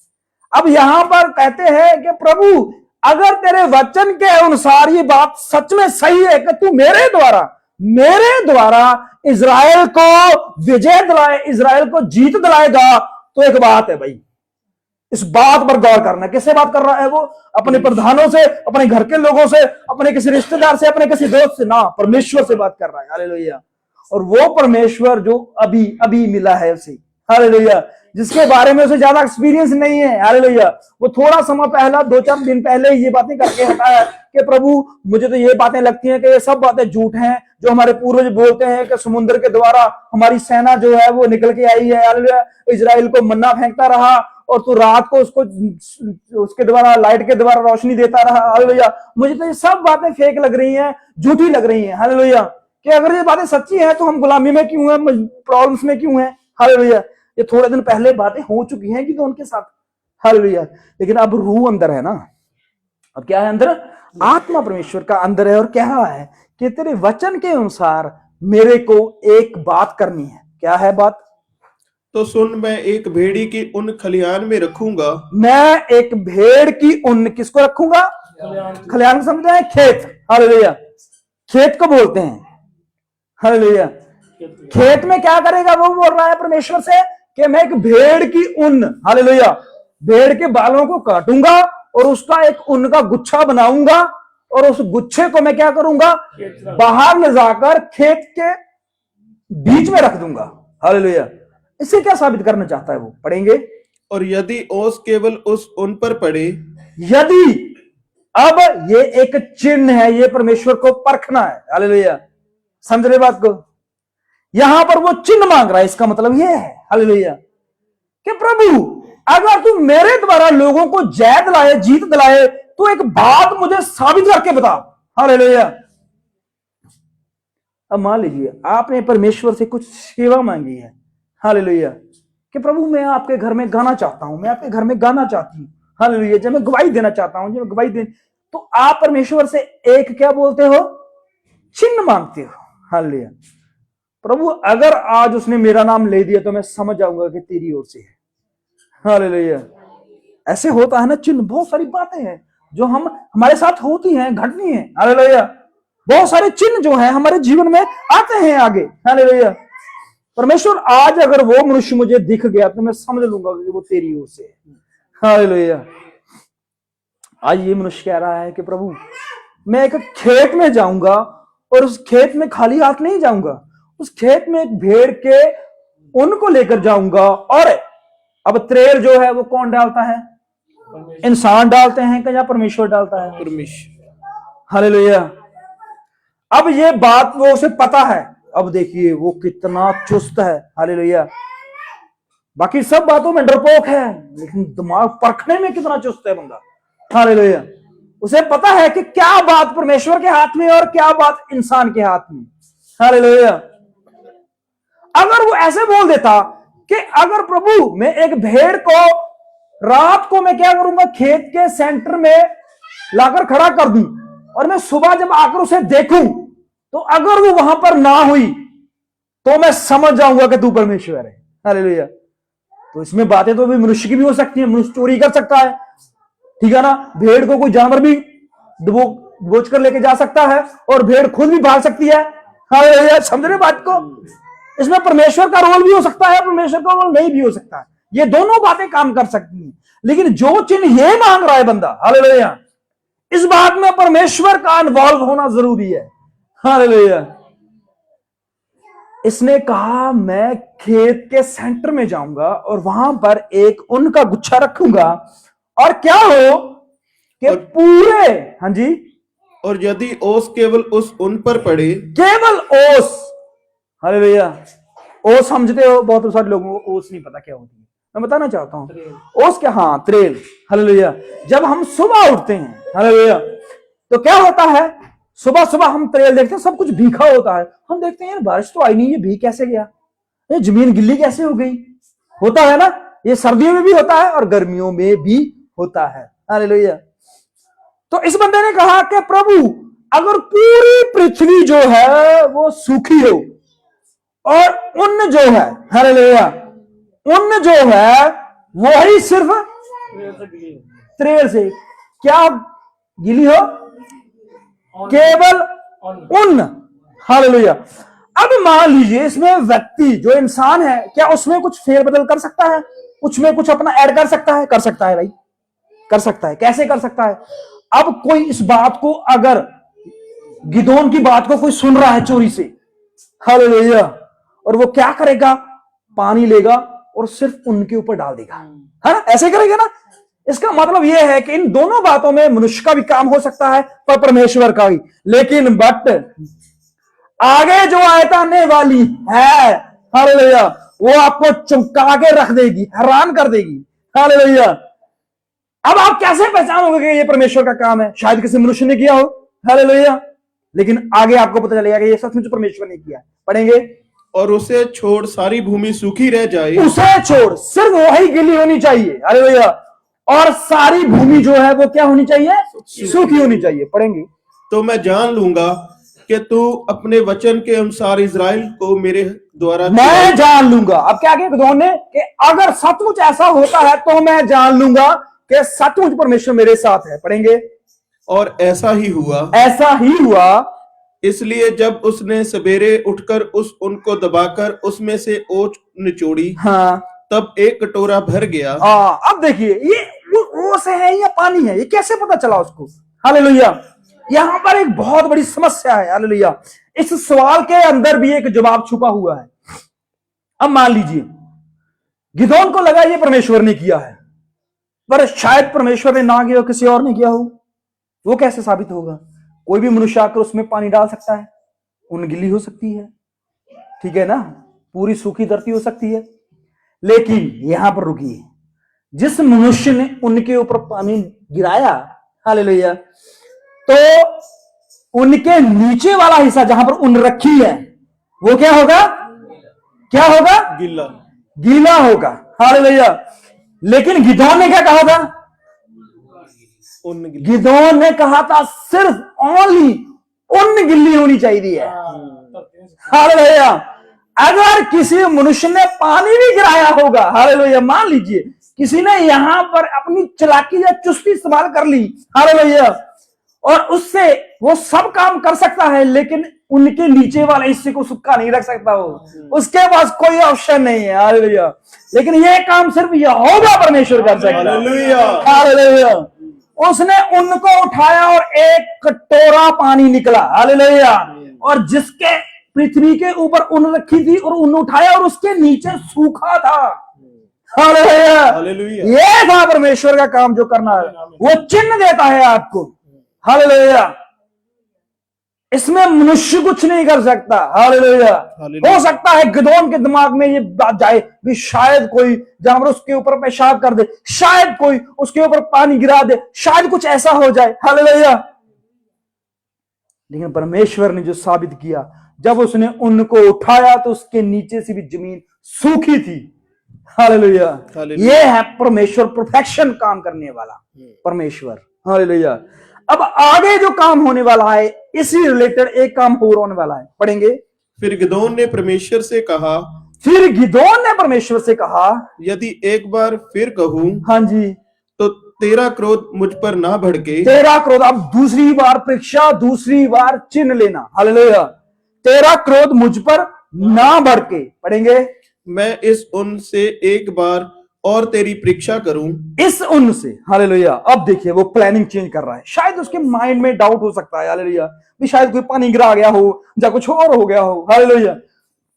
अब यहां पर कहते हैं कि प्रभु अगर तेरे वचन के अनुसार ये बात सच में सही है कि तू मेरे द्वारा इजराइल को विजय दिलाए, इजराइल को जीत दिलाएगा, तो एक बात है भाई, इस बात पर गौर करना। किससे बात कर रहा है वो? अपने प्रधानों से, अपने घर के लोगों से, अपने किसी रिश्तेदार से, अपने किसी दोस्त से ना, परमेश्वर से बात कर रहा है। हालेलुया। और वो परमेश्वर जो अभी अभी मिला है उसे, हालेलुया, जिसके बारे में उसे ज्यादा एक्सपीरियंस नहीं है, हालेलुया, वो थोड़ा समय पहला 2-4 दिन पहले ये बातें करके हटा है कि प्रभु मुझे तो ये बातें लगती हैं कि ये सब बातें झूठ हैं जो हमारे पूर्वज बोलते हैं कि समुद्र के द्वारा हमारी सेना जो है वो निकल के आई है, हालेलुया, इजराइल को मन्ना फेंकता रहा और तू रात को उसको उसके द्वारा, लाइट के द्वारा रोशनी देता रहा, हालेलुया। मुझे तो ये सब बातें फेक लग रही हैं, झूठी लग रही हैं, हालेलुया, कि अगर ये बातें सच्ची हैं तो हम गुलामी में क्यों हैं, प्रॉब्लम्स में क्यों हैं, हालेलुया। ये थोड़े दिन पहले बातें हो चुकी हैं कि तो उनके साथ, हालेलुया, लेकिन अब रूह अंदर है ना, अब क्या है अंदर? आत्मा परमेश्वर का अंदर है और कह रहा है कि तेरे वचन के अनुसार मेरे को एक बात करनी है। क्या है बात? तो सुन, मैं एक भेड़ी की ऊन खलिहान में रखूंगा। मैं एक भेड़ की ऊन किसको रखूंगा? खलिहान समझते हैं? खेत, हालेलुया, खेत को बोलते हैं, हालेलुया। खेत में क्या करेगा? वो बोल रहा है परमेश्वर से कि मैं एक भेड़ की ऊन, हालेलुया, भेड़ के बालों को काटूंगा और उसका एक ऊन का गुच्छा बनाऊंगा और उस गुच्छे को मैं क्या करूंगा? बाहर ले जाकर खेत के बीच में रख दूंगा, हालेलुया। इससे क्या साबित करना चाहता है वो? पढ़ेंगे। और यदि ओस केवल उस ऊन पर पड़े, यदि, अब ये एक चिन्ह है, ये परमेश्वर को परखना है, हालेलुया, समझ रहे बात को? यहां पर वो चिन्ह मांग रहा है, इसका मतलब ये है, हालेलुया, कि प्रभु अगर तू मेरे द्वारा लोगों को जय दिलाए, जीत दिलाए, तो एक बात मुझे साबित करके बता, हालेलुया। अब मान लीजिए आपने परमेश्वर से कुछ सेवा मांगी है, हालेलुया, कि प्रभु मैं आपके घर में गाना चाहता हूं, मैं आपके घर में गाना चाहती हूं, हालेलुया, जब मैं गवाही देना चाहता हूं, जब मैं गवाही दे, तो आप परमेश्वर से एक क्या बोलते हो? चिन्ह मांगते हो, हालेलुया। प्रभु अगर आज उसने मेरा नाम ले दिया तो मैं समझ जाऊंगा कि तेरी ओर से है, हालेलुया। ऐसे होता है ना चिन्ह। बहुत सारी बातें हैं जो हमारे साथ होती हैं, घटनी है, हालेलुया। बहुत सारे चिन्ह जो है हमारे जीवन में आते हैं आगे, हालेलुया। परमेश्वर आज अगर वो मनुष्य मुझे दिख गया तो मैं समझ लूंगा कि वो तेरी ओर से है, हालेलुया। आज ये मनुष्य कह रहा है कि प्रभु मैं एक खेत में जाऊंगा और उस खेत में खाली हाथ नहीं जाऊंगा, उस खेत में एक भेड़ के ऊन को लेकर जाऊंगा। और अब त्रेल जो है वो कौन डालता है? इंसान डालते हैं कि या परमेश्वर डालता है? परमेश्वर, हालेलुया। अब ये बात वो उसे पता है। अब देखिए वो कितना चुस्त है, हालेलुया। बाकी सब बातों में डरपोक है, लेकिन दिमाग परखने में कितना चुस्त है बंदा, हालेलुया। उसे पता है कि क्या बात परमेश्वर के हाथ में और क्या बात इंसान के हाथ में, हालेलुया। अगर वो ऐसे बोल देता कि अगर प्रभु मैं एक भेड़ को रात को मैं क्या करूंगा? खेत के सेंटर में लाकर खड़ा कर दूं और मैं सुबह जब आकर उसे देखूं तो अगर वो वहां पर ना हुई तो मैं समझ जाऊंगा कि तू परमेश्वर है, हालेलुया। तो इसमें बातें तो भी मनुष्य की भी हो सकती है, मनुष्य चोरी कर सकता है, ठीक है ना। भेड़ को कोई जानवर भी दबोच कर लेके जा सकता है और भेड़ खुद भी भाग सकती है, हालेलुया। समझ रहे बात को? इसमें परमेश्वर का रोल भी हो सकता है, परमेश्वर का रोल नहीं भी हो सकता है। ये दोनों बातें काम कर सकती हैं, लेकिन जो चिन्ह ये मांग रहा है बंदा, हालेलुया, इस बात में परमेश्वर का इन्वॉल्व होना जरूरी है, हालेलुया। इसने कहा मैं खेत के सेंटर में जाऊंगा और वहां पर एक ऊन का गुच्छा रखूंगा और क्या हो कि पूरे, हाँ जी, और यदि ओस केवल उस ऊन पर पड़े, केवल ओस, हालेलुया। ओस समझते हो? बहुत सारे लोगों को ओस नहीं पता क्या होती है, मैं बताना चाहता हूं ओस क्या। हाँ, त्रेल, हालेलुया। जब हम सुबह उठते हैं, हालेलुया, तो क्या होता है? सुबह सुबह हम त्रेल देखते हैं, सब कुछ भीखा होता है। हम देखते हैं यार बारिश तो आई नहीं, ये भीग कैसे गया, ये जमीन गिल्ली कैसे हो गई? होता है ना, ये सर्दियों में भी होता है और गर्मियों में भी होता है, हालेलुया। तो इस बंदे ने कहा कि प्रभु अगर पूरी पृथ्वी जो है वो सूखी हो और ऊन जो है, हालेलुया, ऊन जो है वही सिर्फ त्रेल से, क्या गीली हो, केवल उन। हालेलुया। अब मान लीजिए इसमें व्यक्ति जो इंसान है, क्या उसमें कुछ फेरबदल कर सकता है? उसमें कुछ अपना ऐड कर सकता है? कर सकता है भाई, कर सकता है। कैसे कर सकता है? अब कोई इस बात को, अगर गिदोन की बात को कोई सुन रहा है चोरी से, हालेलुया, और वो क्या करेगा? पानी लेगा और सिर्फ उनके ऊपर डाल देगा, है ना? ऐसे करेगा ना? इसका मतलब यह है कि इन दोनों बातों में मनुष्य का भी काम हो सकता है पर परमेश्वर का भी। लेकिन बट आगे जो आयत आने वाली है, हालेलुया, वो आपको चमका के रख देगी, हैरान कर देगी। हालेलुया। अब आप कैसे पहचानोगे कि ये परमेश्वर का काम है? शायद किसी मनुष्य ने किया हो, हालेलुया, लेकिन आगे आपको पता चलेगा कि ये सचमुच परमेश्वर ने किया है। पढ़ेंगे। और उसे छोड़ सारी भूमि सूखी रह जाए। उसे छोड़, सिर्फ वही गिली होनी चाहिए, हालेलुया, और सारी भूमि जो है वो क्या होनी चाहिए? सूखी होनी चाहिए। पढ़ेंगे। तो मैं जान लूंगा कि तू अपने वचन के अनुसार इज़राइल को मेरे द्वारा मैं जान लूंगा। अब क्या कहा गिदोन ने कि अगर सचमुच ऐसा होता है तो मैं जान लूंगा कि सचमुच परमेश्वर मेरे साथ है। पढ़ेंगे। और ऐसा ही हुआ। ऐसा ही हुआ। इसलिए जब उसने सवेरे उठकर उनको दबाकर उसमें से ओस निचोड़ी, हाँ, तब एक कटोरा भर गया। अब देखिए ये ओस है या पानी है, ये कैसे पता चला उसको? हालेलुया। यहां पर एक बहुत बड़ी समस्या है। हालेलुया। इस सवाल के अंदर भी एक जवाब छुपा हुआ है। अब मान लीजिए गिदोन को लगा ये परमेश्वर ने किया है, पर शायद परमेश्वर ने ना किया, किसी और ने किया हो। वो कैसे साबित होगा? कोई भी मनुष्य आकर उसमें पानी डाल सकता है, उन गिली हो सकती है, ठीक है ना, पूरी सूखी धरती हो सकती है। लेकिन यहां पर रुकिए, जिस मनुष्य ने उनके ऊपर पानी गिराया, हालेलुया, तो उनके नीचे वाला हिस्सा जहां पर उन रखी है वो क्या होगा? क्या होगा? गीला। गीला होगा। हालेलुया। लेकिन गिदोन ने क्या कहा था? गिदोन ने कहा था सिर्फ ओनली उन गिल्ली होनी चाहिए। हालेलुया। अगर किसी मनुष्य ने पानी भी गिराया होगा, हालेलुया, मान लीजिए किसी ने यहां पर अपनी चालाकी या चुस्ती इस्तेमाल कर ली, हालेलुया, और उससे वो सब काम कर सकता है, लेकिन उनके नीचे वाले हिस्से को सूखा नहीं रख सकता वो, उसके पास कोई ऑप्शन नहीं है। हालेलुया। लेकिन ये काम सिर्फ यहोवा परमेश्वर कर सकता है। हालेलुया। हालेलुया। उसने उनको उठाया और एक कटोरा पानी निकला। हालेलुया। और जिसके पृथ्वी के ऊपर उन रखी थी और उन उठाया और उसके नीचे सूखा था। हालेलुया। हालेलुया। ये था परमेश्वर का काम जो करना है, वो चिन्ह देता है आपको। हालेलुया। इसमें मनुष्य कुछ नहीं कर सकता। हालेलुया। हो सकता है गिदोन के दिमाग में ये बात जाए भी शायद कोई जानवर उसके ऊपर पेशाब कर दे, शायद कोई उसके ऊपर पानी गिरा दे, शायद कुछ ऐसा हो जाए। हालेलुया। लेकिन परमेश्वर ने जो साबित किया, जब उसने उनको उठाया तो उसके नीचे से भी जमीन सूखी थी। हालेलुया। ये है परमेश्वर, परफेक्शन काम करने वाला परमेश्वर। हालेलुया। अब आगे जो काम होने वाला है, इसी रिलेटेड एक काम और होने वाला है। पढ़ेंगे। फिर गिदोन ने परमेश्वर से कहा, फिर गिदोन ने परमेश्वर से कहा, यदि एक बार फिर कहूं, हाँ जी, तो तेरा क्रोध मुझ पर ना भड़के। तेरा क्रोध, अब दूसरी बार परीक्षा, दूसरी बार चिन्ह लेना। हालेलुया। तेरा क्रोध मुझ पर ना भड़के। पढ़ेंगे। मैं इस उन से एक बार और तेरी परीक्षा करूं। इस उन से। हालेलुया। अब देखिए वो प्लानिंग चेंज कर रहा है। शायद उसके माइंड में डाउट हो सकता है, हालेलुया, भी शायद कोई पानी गिरा गया हो या कुछ और हो गया हो। हालेलुया।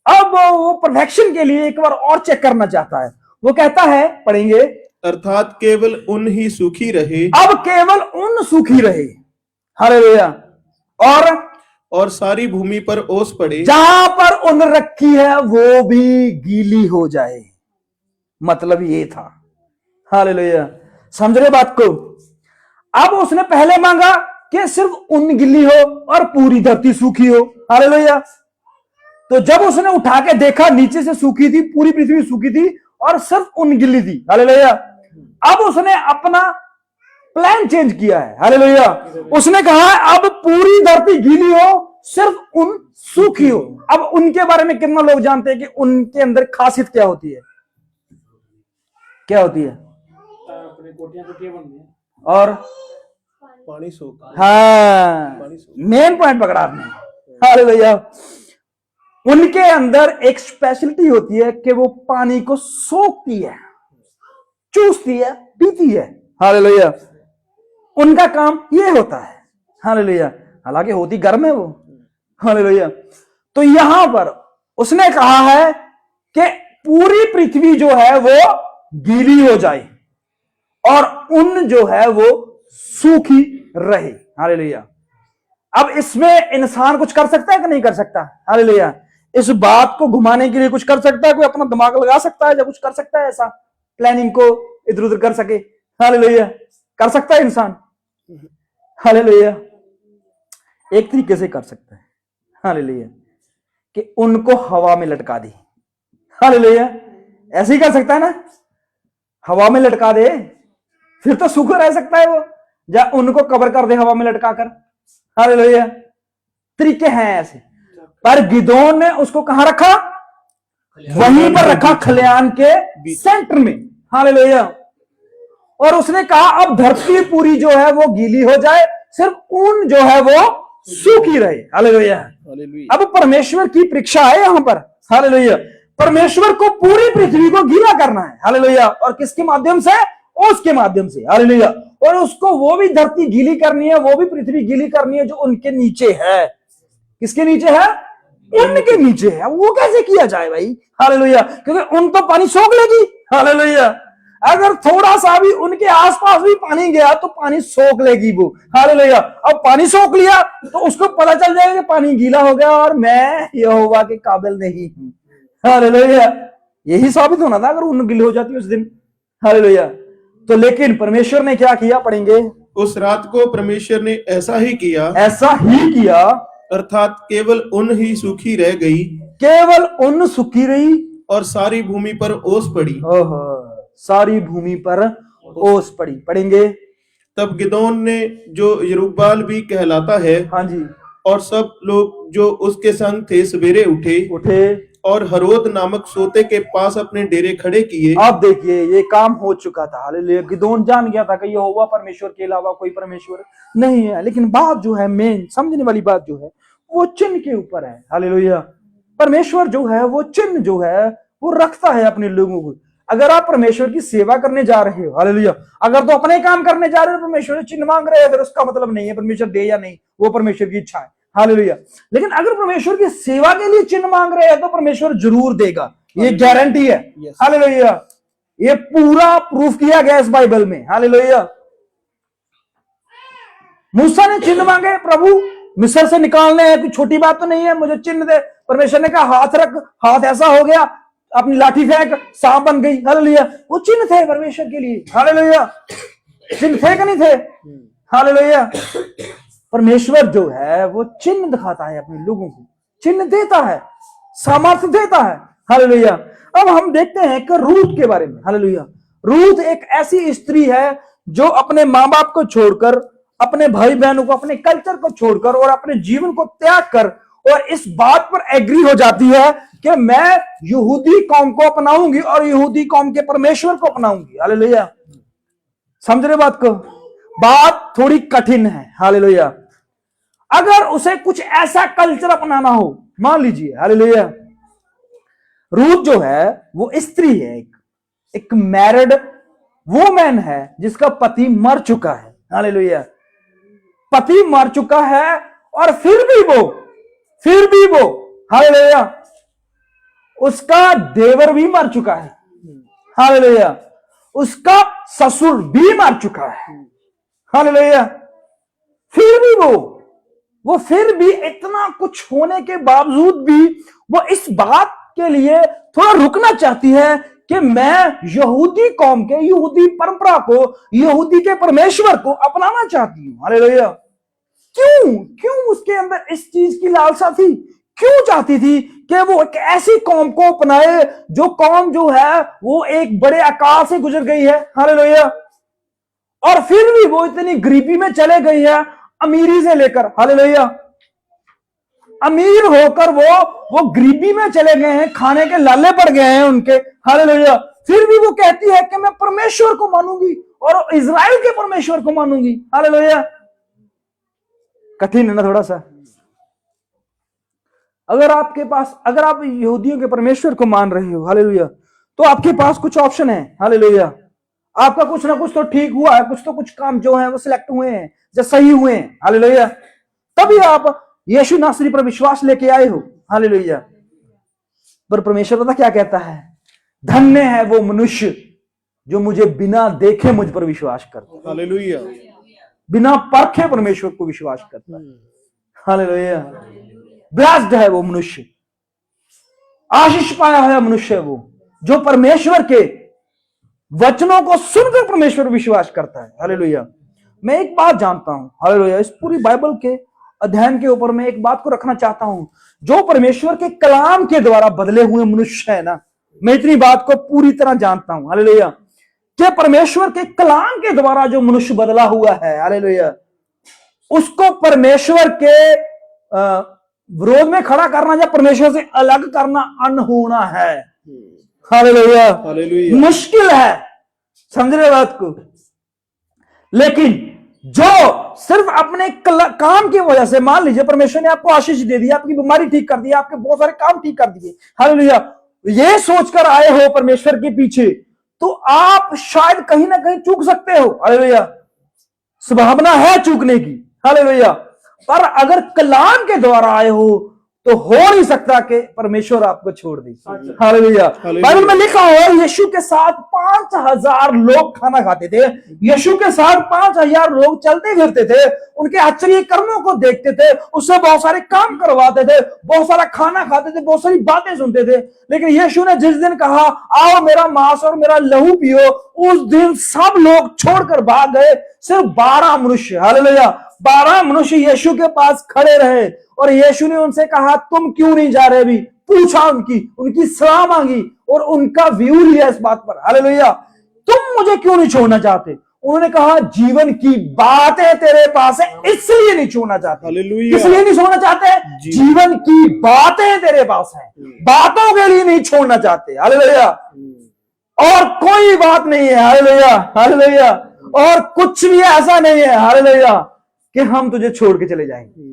अब वो परफेक्शन के लिए एक बार और चेक करना चाहता है। वो कहता है, पढ़ेंगे, अर्थात केवल उन ही सूखी रहे। अब केवल उन सूखी रहे। हालेलुया। और सारी भूमि पर ओस पड़े। जहां पर उन रखी है वो भी गीली हो जाए। मतलब ये था। हालेलुया। समझ रहे बात को? अब उसने पहले मांगा कि सिर्फ उन गिल्ली हो और पूरी धरती सूखी हो। हालेलुया। तो जब उसने उठा के देखा, नीचे से सूखी थी, पूरी पृथ्वी सूखी थी और सिर्फ उन गिल्ली थी। हालेलुया। अब उसने अपना प्लान चेंज किया है। हालेलुया। उसने कहा अब पूरी धरती गीली हो, सिर्फ उन सूखी हो। अब उनके बारे में कितना लोग जानते हैं कि उनके अंदर खासियत क्या होती है? क्या होती है? और पानी सोख हाँ, मेन पॉइंट पकड़ा आपने। हालेलुया। उनके अंदर एक स्पेशलिटी होती है कि वो पानी को सोखती है, चूसती है, पीती है। हालेलुया। उनका काम ये होता है। हालेलुया। हालांकि होती गर्म है वो। हालेलुया। तो यहां पर उसने कहा है कि पूरी पृथ्वी जो है वो गीली हो जाए और उन जो है वो सूखी रहे। हालेलुया। अब इसमें इंसान कुछ कर सकता है कि नहीं कर सकता? हालेलुया। इस बात को घुमाने के लिए कुछ कर सकता है? कोई अपना दिमाग लगा सकता है या कुछ कर सकता है ऐसा प्लानिंग को इधर उधर कर सके? हालेलुया। कर सकता है इंसान? हालेलुया। एक तरीके से कर सकता है। हालेलुया। कि उनको हवा में लटका दे। हालेलुया। ऐसे ही कर सकता है ना? हवा में लटका दे, फिर तो सूखा रह सकता है वो, या उनको कवर कर दे हवा में लटका कर। हालेलुया। तरीके हैं ऐसे। पर गिदोन ने उसको कहां रखा? वहीं पर रखा, खलियान के सेंटर में। हालेलुया। और उसने कहा अब धरती पूरी जो है वो गीली हो जाए, सिर्फ ऊन जो है वो सूखी रहे। हालेलुया। अब परमेश्वर की परीक्षा है यहां पर। हालेलुया। परमेश्वर को पूरी पृथ्वी को गीला करना है। हालेलुया। और किसके माध्यम से? उसके माध्यम से। हालेलुया। और उसको वो भी धरती गीली करनी है, वो भी पृथ्वी गीली करनी है जो उनके नीचे है। किसके नीचे है? उनके नीचे है। वो कैसे किया जाए भाई? हालेलुया। क्योंकि उन तो पानी सोख लेगी। हालेलुया। अगर थोड़ा सा भी उनके आसपास भी पानी गया तो पानी सोख लेगी वो। हालेलुया। अब पानी सोख लिया तो उसको पता चल जाएगा कि पानी गीला हो गया और मैं यहोवा के काबिल नहीं हूं। हालेलुया। यही साबित होना था अगर ऊन गीली हो जाती उस दिन। हालेलुया। तो लेकिन परमेश्वर ने क्या किया? पढ़ेंगे। उस रात को परमेश्वर ने ऐसा ही किया, ऐसा ही किया, अर्थात केवल ऊन ही सूखी रह गई, केवल ऊन सूखी रही और सारी भूमि पर ओस पड़ी। ओहो, सारी भूमि पर ओस पड़ी। पढ़ेंगे। तब गिदोन ने, जो यरूब्बाल भी कहलाता है, हाँ जी, और सब लोग जो उसके संग थे सवेरे उठे और हरोद नामक सोते के पास अपने डेरे खड़े किए। आप देखिए ये काम हो चुका था। हालेलुया। गिदोन जान गया था कि यहोवा परमेश्वर के अलावा कोई परमेश्वर नहीं है। लेकिन बात जो है, मेन समझने वाली बात जो है, वो चिन्ह के ऊपर है। हालेलुया। परमेश्वर जो है वो चिन्ह जो है वो रखता है अपने लोगों को। अगर आप परमेश्वर की सेवा करने जा रहे हो, हालेलुया, अगर तो अपने काम करने जा रहे हो, परमेश्वर से चिन्ह मांग रहे हो, फिर उसका मतलब नहीं है परमेश्वर दे या नहीं, वो परमेश्वर की इच्छा है। हालेलुया। लेकिन अगर परमेश्वर की सेवा के लिए चिन्ह मांग रहे हैं तो परमेश्वर जरूर देगा, ये गारंटी है। हालेलुया। ये पूरा प्रूफ किया गया इस बाइबल में। हालेलुया। मूसा ने चिन्ह मांगे, प्रभु मिस्र से निकालने हैं, कोई छोटी बात तो नहीं है, मुझे चिन्ह दे। परमेश्वर ने कहा हाथ रख, हाथ ऐसा हो गया, अपनी लाठी फेंक, सांप बन गई। हालेलुया। वो चिन्ह थे परमेश्वर के लिए। हालेलुया। चिन्ह थे कि नहीं थे? हालेलुया। परमेश्वर जो है वो चिन्ह दिखाता है अपने लोगों को, चिन्ह देता है, सामर्थ्य देता है। हालेलुया। अब हम देखते हैं कि रूथ के बारे में। हालेलुया। रूथ एक ऐसी स्त्री है जो अपने माँ बाप को छोड़कर, अपने भाई बहनों को, अपने कल्चर को छोड़कर और अपने जीवन को त्याग कर और इस बात पर एग्री हो जाती है कि मैं यहूदी कौम को अपनाऊंगी और यहूदी कौम के परमेश्वर को अपनाऊंगी। हालेलुया। समझ रहे बात को? बात थोड़ी कठिन है। हालेलुया। अगर उसे कुछ ऐसा कल्चर अपनाना हो, मान लीजिए, हालेलुया, रूथ जो है वो स्त्री है, एक मैरिड वुमेन है जिसका पति मर चुका है। हालेलुया। पति मर चुका है और फिर भी वो हालेलुया, उसका देवर भी मर चुका है। हालेलुया। उसका ससुर भी मर चुका है। हालेलुया। फिर भी वो फिर भी इतना कुछ होने के बावजूद भी वो इस बात के लिए थोड़ा रुकना चाहती है कि मैं यहूदी कौम के, यहूदी परंपरा को, यहूदी के परमेश्वर को अपनाना चाहती हूं। हालेलुया। क्यों उसके अंदर इस चीज की लालसा थी? क्यों चाहती थी कि वो एक ऐसी कौम को अपनाए जो कौम जो है वो एक बड़े आकाश से गुजर गई है। हालेलुया। और फिर भी वो इतनी गरीबी में चले गई है, अमीरी से लेकर। हालेलुया। अमीर होकर वो गरीबी में चले गए हैं, खाने के लाले पड़ गए हैं उनके। हालेलुया। फिर भी वो कहती है कि मैं परमेश्वर को मानूंगी और इजराइल के परमेश्वर को मानूंगी। हालेलुया। कठिन है ना थोड़ा सा। अगर आप यहूदियों के परमेश्वर को मान रहे हो, हालेलुया, तो आपके पास कुछ ऑप्शन है, हालेलुया। आपका कुछ ना कुछ तो ठीक हुआ है, कुछ काम जो है वो सिलेक्ट हुए हैं, जो सही हुए हैं, हालेलुया। तभी आप यीशु नासरी पर विश्वास लेके आए हो, हालेलुया। पर परमेश्वर पता क्या कहता है? धन्य है वो मनुष्य जो मुझे बिना देखे मुझ पर विश्वास करता है, हालेलुया। बिना परखे परमेश्वर को विश्वास करता है, हालेलुया। ब्लेस्ड है वो मनुष्य, आशीष पाया हुआ मनुष्य है वो, जो परमेश्वर के वचनों को सुनकर परमेश्वर पर विश्वास करता है, हालेलुया। मैं एक बात जानता हूं, हालेलुया, इस पूरी बाइबल के अध्ययन के ऊपर मैं एक बात को रखना चाहता हूं। जो परमेश्वर के कलाम के द्वारा बदले हुए मनुष्य है ना, मैं इतनी बात को पूरी तरह जानता हूं, हालेलुया, कि परमेश्वर के कलाम के द्वारा जो मनुष्य बदला हुआ है, हालेलुया, उसको परमेश्वर के विरोध में खड़ा करना या परमेश्वर से अलग करना अनहोना है, हालेलुया। हालेलुया। मुश्किल है, समझ रहे बात को। लेकिन जो सिर्फ अपने काम की वजह से, मान लीजिए परमेश्वर ने आपको आशीष दे दी, आपकी बीमारी ठीक कर दी, आपके बहुत सारे काम ठीक कर दिए, हालेलुया, ये सोचकर आए हो परमेश्वर के पीछे, तो आप शायद कहीं ना कहीं चूक सकते हो, हालेलुया, संभावना है चूकने की, हालेलुया। पर अगर कलाम के द्वारा आए हो तो हो नहीं सकता कि परमेश्वर आपको छोड़ दे, हालेलुया। बाइबल में लिखा हुआ है यीशु के साथ 5000 लोग खाना खाते थे, यीशु के साथ 5000 लोग चलते फिरते थे, उनके आश्चर्य कर्मों को देखते थे, उससे बहुत सारे काम करवाते थे, बहुत सारा खाना खाते थे, बहुत सारी बातें सुनते थे। लेकिन यीशु ने जिस दिन कहा आओ मेरा मांस और मेरा लहू पियो, उस दिन सब लोग छोड़कर भाग गए। सिर्फ 12 मनुष्य, हालेलुया, 12 मनुष्य यीशु के पास खड़े रहे और यीशु ने उनसे कहा तुम क्यों नहीं जा रहे? भी पूछा, उनकी सलाह मांगी और उनका व्यू लिया इस बात पर, हालेलुया, तुम मुझे क्यों नहीं छोड़ना चाहते? उन्होंने कहा जीवन की बातें तेरे पास है इसलिए नहीं छोड़ना चाहते। हालेलुया। इसलिए नहीं छोड़ना चाहते, जीवन की बातें तेरे पास है, बातों के लिए नहीं छोड़ना चाहते, हालेलुया। और कोई बात नहीं है, हालेलुया, हालेलुया, और कुछ भी ऐसा नहीं है, हालेलुया, कि हम तुझे छोड़ के चले जाएंगे,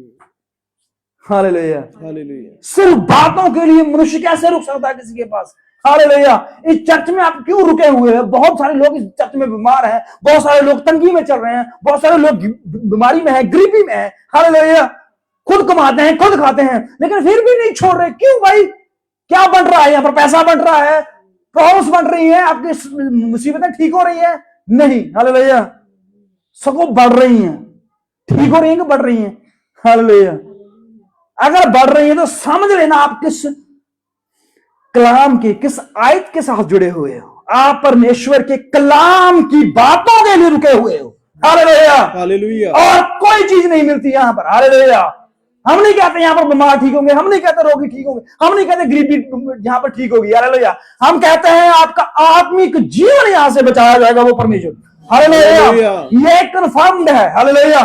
हालेलुया, हालेलुया। सिर्फ बातों के लिए मनुष्य कैसे रुक सकता है किसी के पास, हालेलुया। इस चर्च में आप क्यों रुके हुए हैं? बहुत सारे लोग इस चर्च में बीमार हैं, बहुत सारे लोग तंगी में चल रहे हैं, बहुत सारे लोग बीमारी में हैं, गरीबी में हैं, हालेलुया, खुद कमाते हैं, खुद खाते हैं, लेकिन फिर भी नहीं छोड़ रहे। क्यों भाई? क्या बन रहा है यहाँ पर? पैसा बन रहा है, प्रॉब्लम्स बन रही है, आपकी मुसीबतें ठीक हो रही है? नहीं, हालेलुया, सगों बढ़ रही हैं। ठीक हो रही है कि बढ़ रही हैं? हालेलुया। अगर बढ़ रही है तो समझ लेना आप किस कलाम के, किस आयत के साथ जुड़े हुए हो। आप परमेश्वर के कलाम की बातों के लिए रुके हुए हो, हालेलुया, हालेलुया। और कोई चीज नहीं मिलती यहां पर, हालेलुया। हम नहीं कहते यहां पर बीमार ठीक होंगे, हम नहीं कहते रोगी ठीक होंगे, हम नहीं कहते गरीबी यहां पर ठीक होगी, हालेलुया। हम कहते हैं आपका आत्मिक जीवन यहां से बचाया जाएगा, वो परमेश्वर, हालेलुया, ये कंफर्म्ड है, हालेलुया।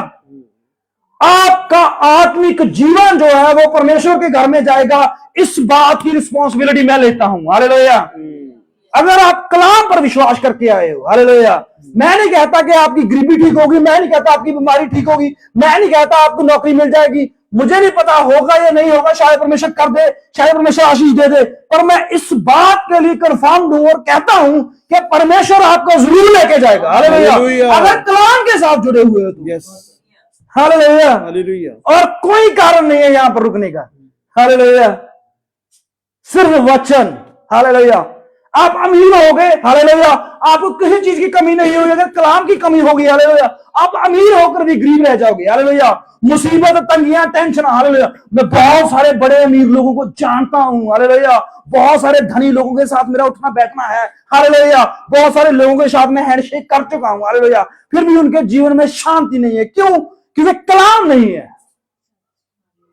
आपका आत्मिक जीवन जो है वो परमेश्वर के घर में जाएगा, इस बात की रिस्पॉन्सिबिलिटी मैं लेता हूं, हालेलुया। अगर आप कलाम पर विश्वास करके आए हो, हालेलुया, मैं नहीं कहता कि आपकी गरीबी ठीक होगी, मैं नहीं कहता आपकी बीमारी ठीक होगी, मैं नहीं कहता आपको नौकरी मिल जाएगी, मुझे नहीं पता होगा या नहीं होगा, शायद परमेश्वर कर दे, शायद परमेश्वर आशीष दे दे, पर मैं इस बात के लिए कंफर्म हूं और कहता हूं कि परमेश्वर आपको जरूर लेके जाएगा, हालेलुया, अगर कलाम के साथ जुड़े हुए हो तो, हालेलुया, हालेलुया। और कोई कारण नहीं है यहां पर रुकने का, हालेलुया, सिर्फ वचन, हालेलुया। आप अमीर हो गए, हालेलुया, आपको किसी चीज की कमी नहीं होगी। अगर कलाम की कमी होगी, हालेलुया, आप अमीर होकर भी गरीब रह जाओगे, हालेलुया। मुसीबत, तंगियां, टेंशन, हालेलुया। मैं बहुत सारे बड़े अमीर लोगों को जानता हूं, हालेलुया, बहुत सारे धनी लोगों के साथ मेरा उठना बैठना है, हालेलुया, बहुत सारे लोगों के साथ मैं हैंडशेक कर चुका हूं, हालेलुया, फिर भी उनके जीवन में शांति नहीं है। क्यों? क्योंकि कलाम नहीं है,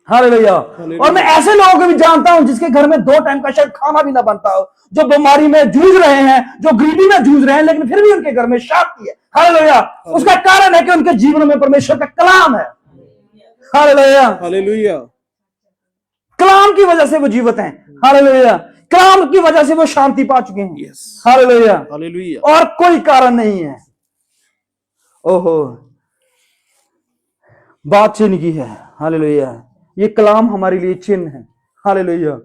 हालेलुया। और मैं ऐसे लोगों को भी जानता हूं जिसके घर में 2 टाइम का शायद खाना भी ना बनता हो, जो बीमारी में जूझ रहे हैं, जो गरीबी में जूझ रहे हैं, लेकिन फिर भी उनके घर में शांति है, हालेलुया। उसका कारण है कि उनके जीवन में परमेश्वर का कलाम है, हालेलुया, हालेलुया। कलाम की वजह से वो जीवित हैं, हालेलुया, कलाम की वजह से वो शांति पा चुके हैं, हालेलुया, हालेलुया, और कोई कारण नहीं है। ओहो, बात चिन्ह की है। हालेलुया। ये कलाम हमारे लिए चिन्ह है। हालेलुया।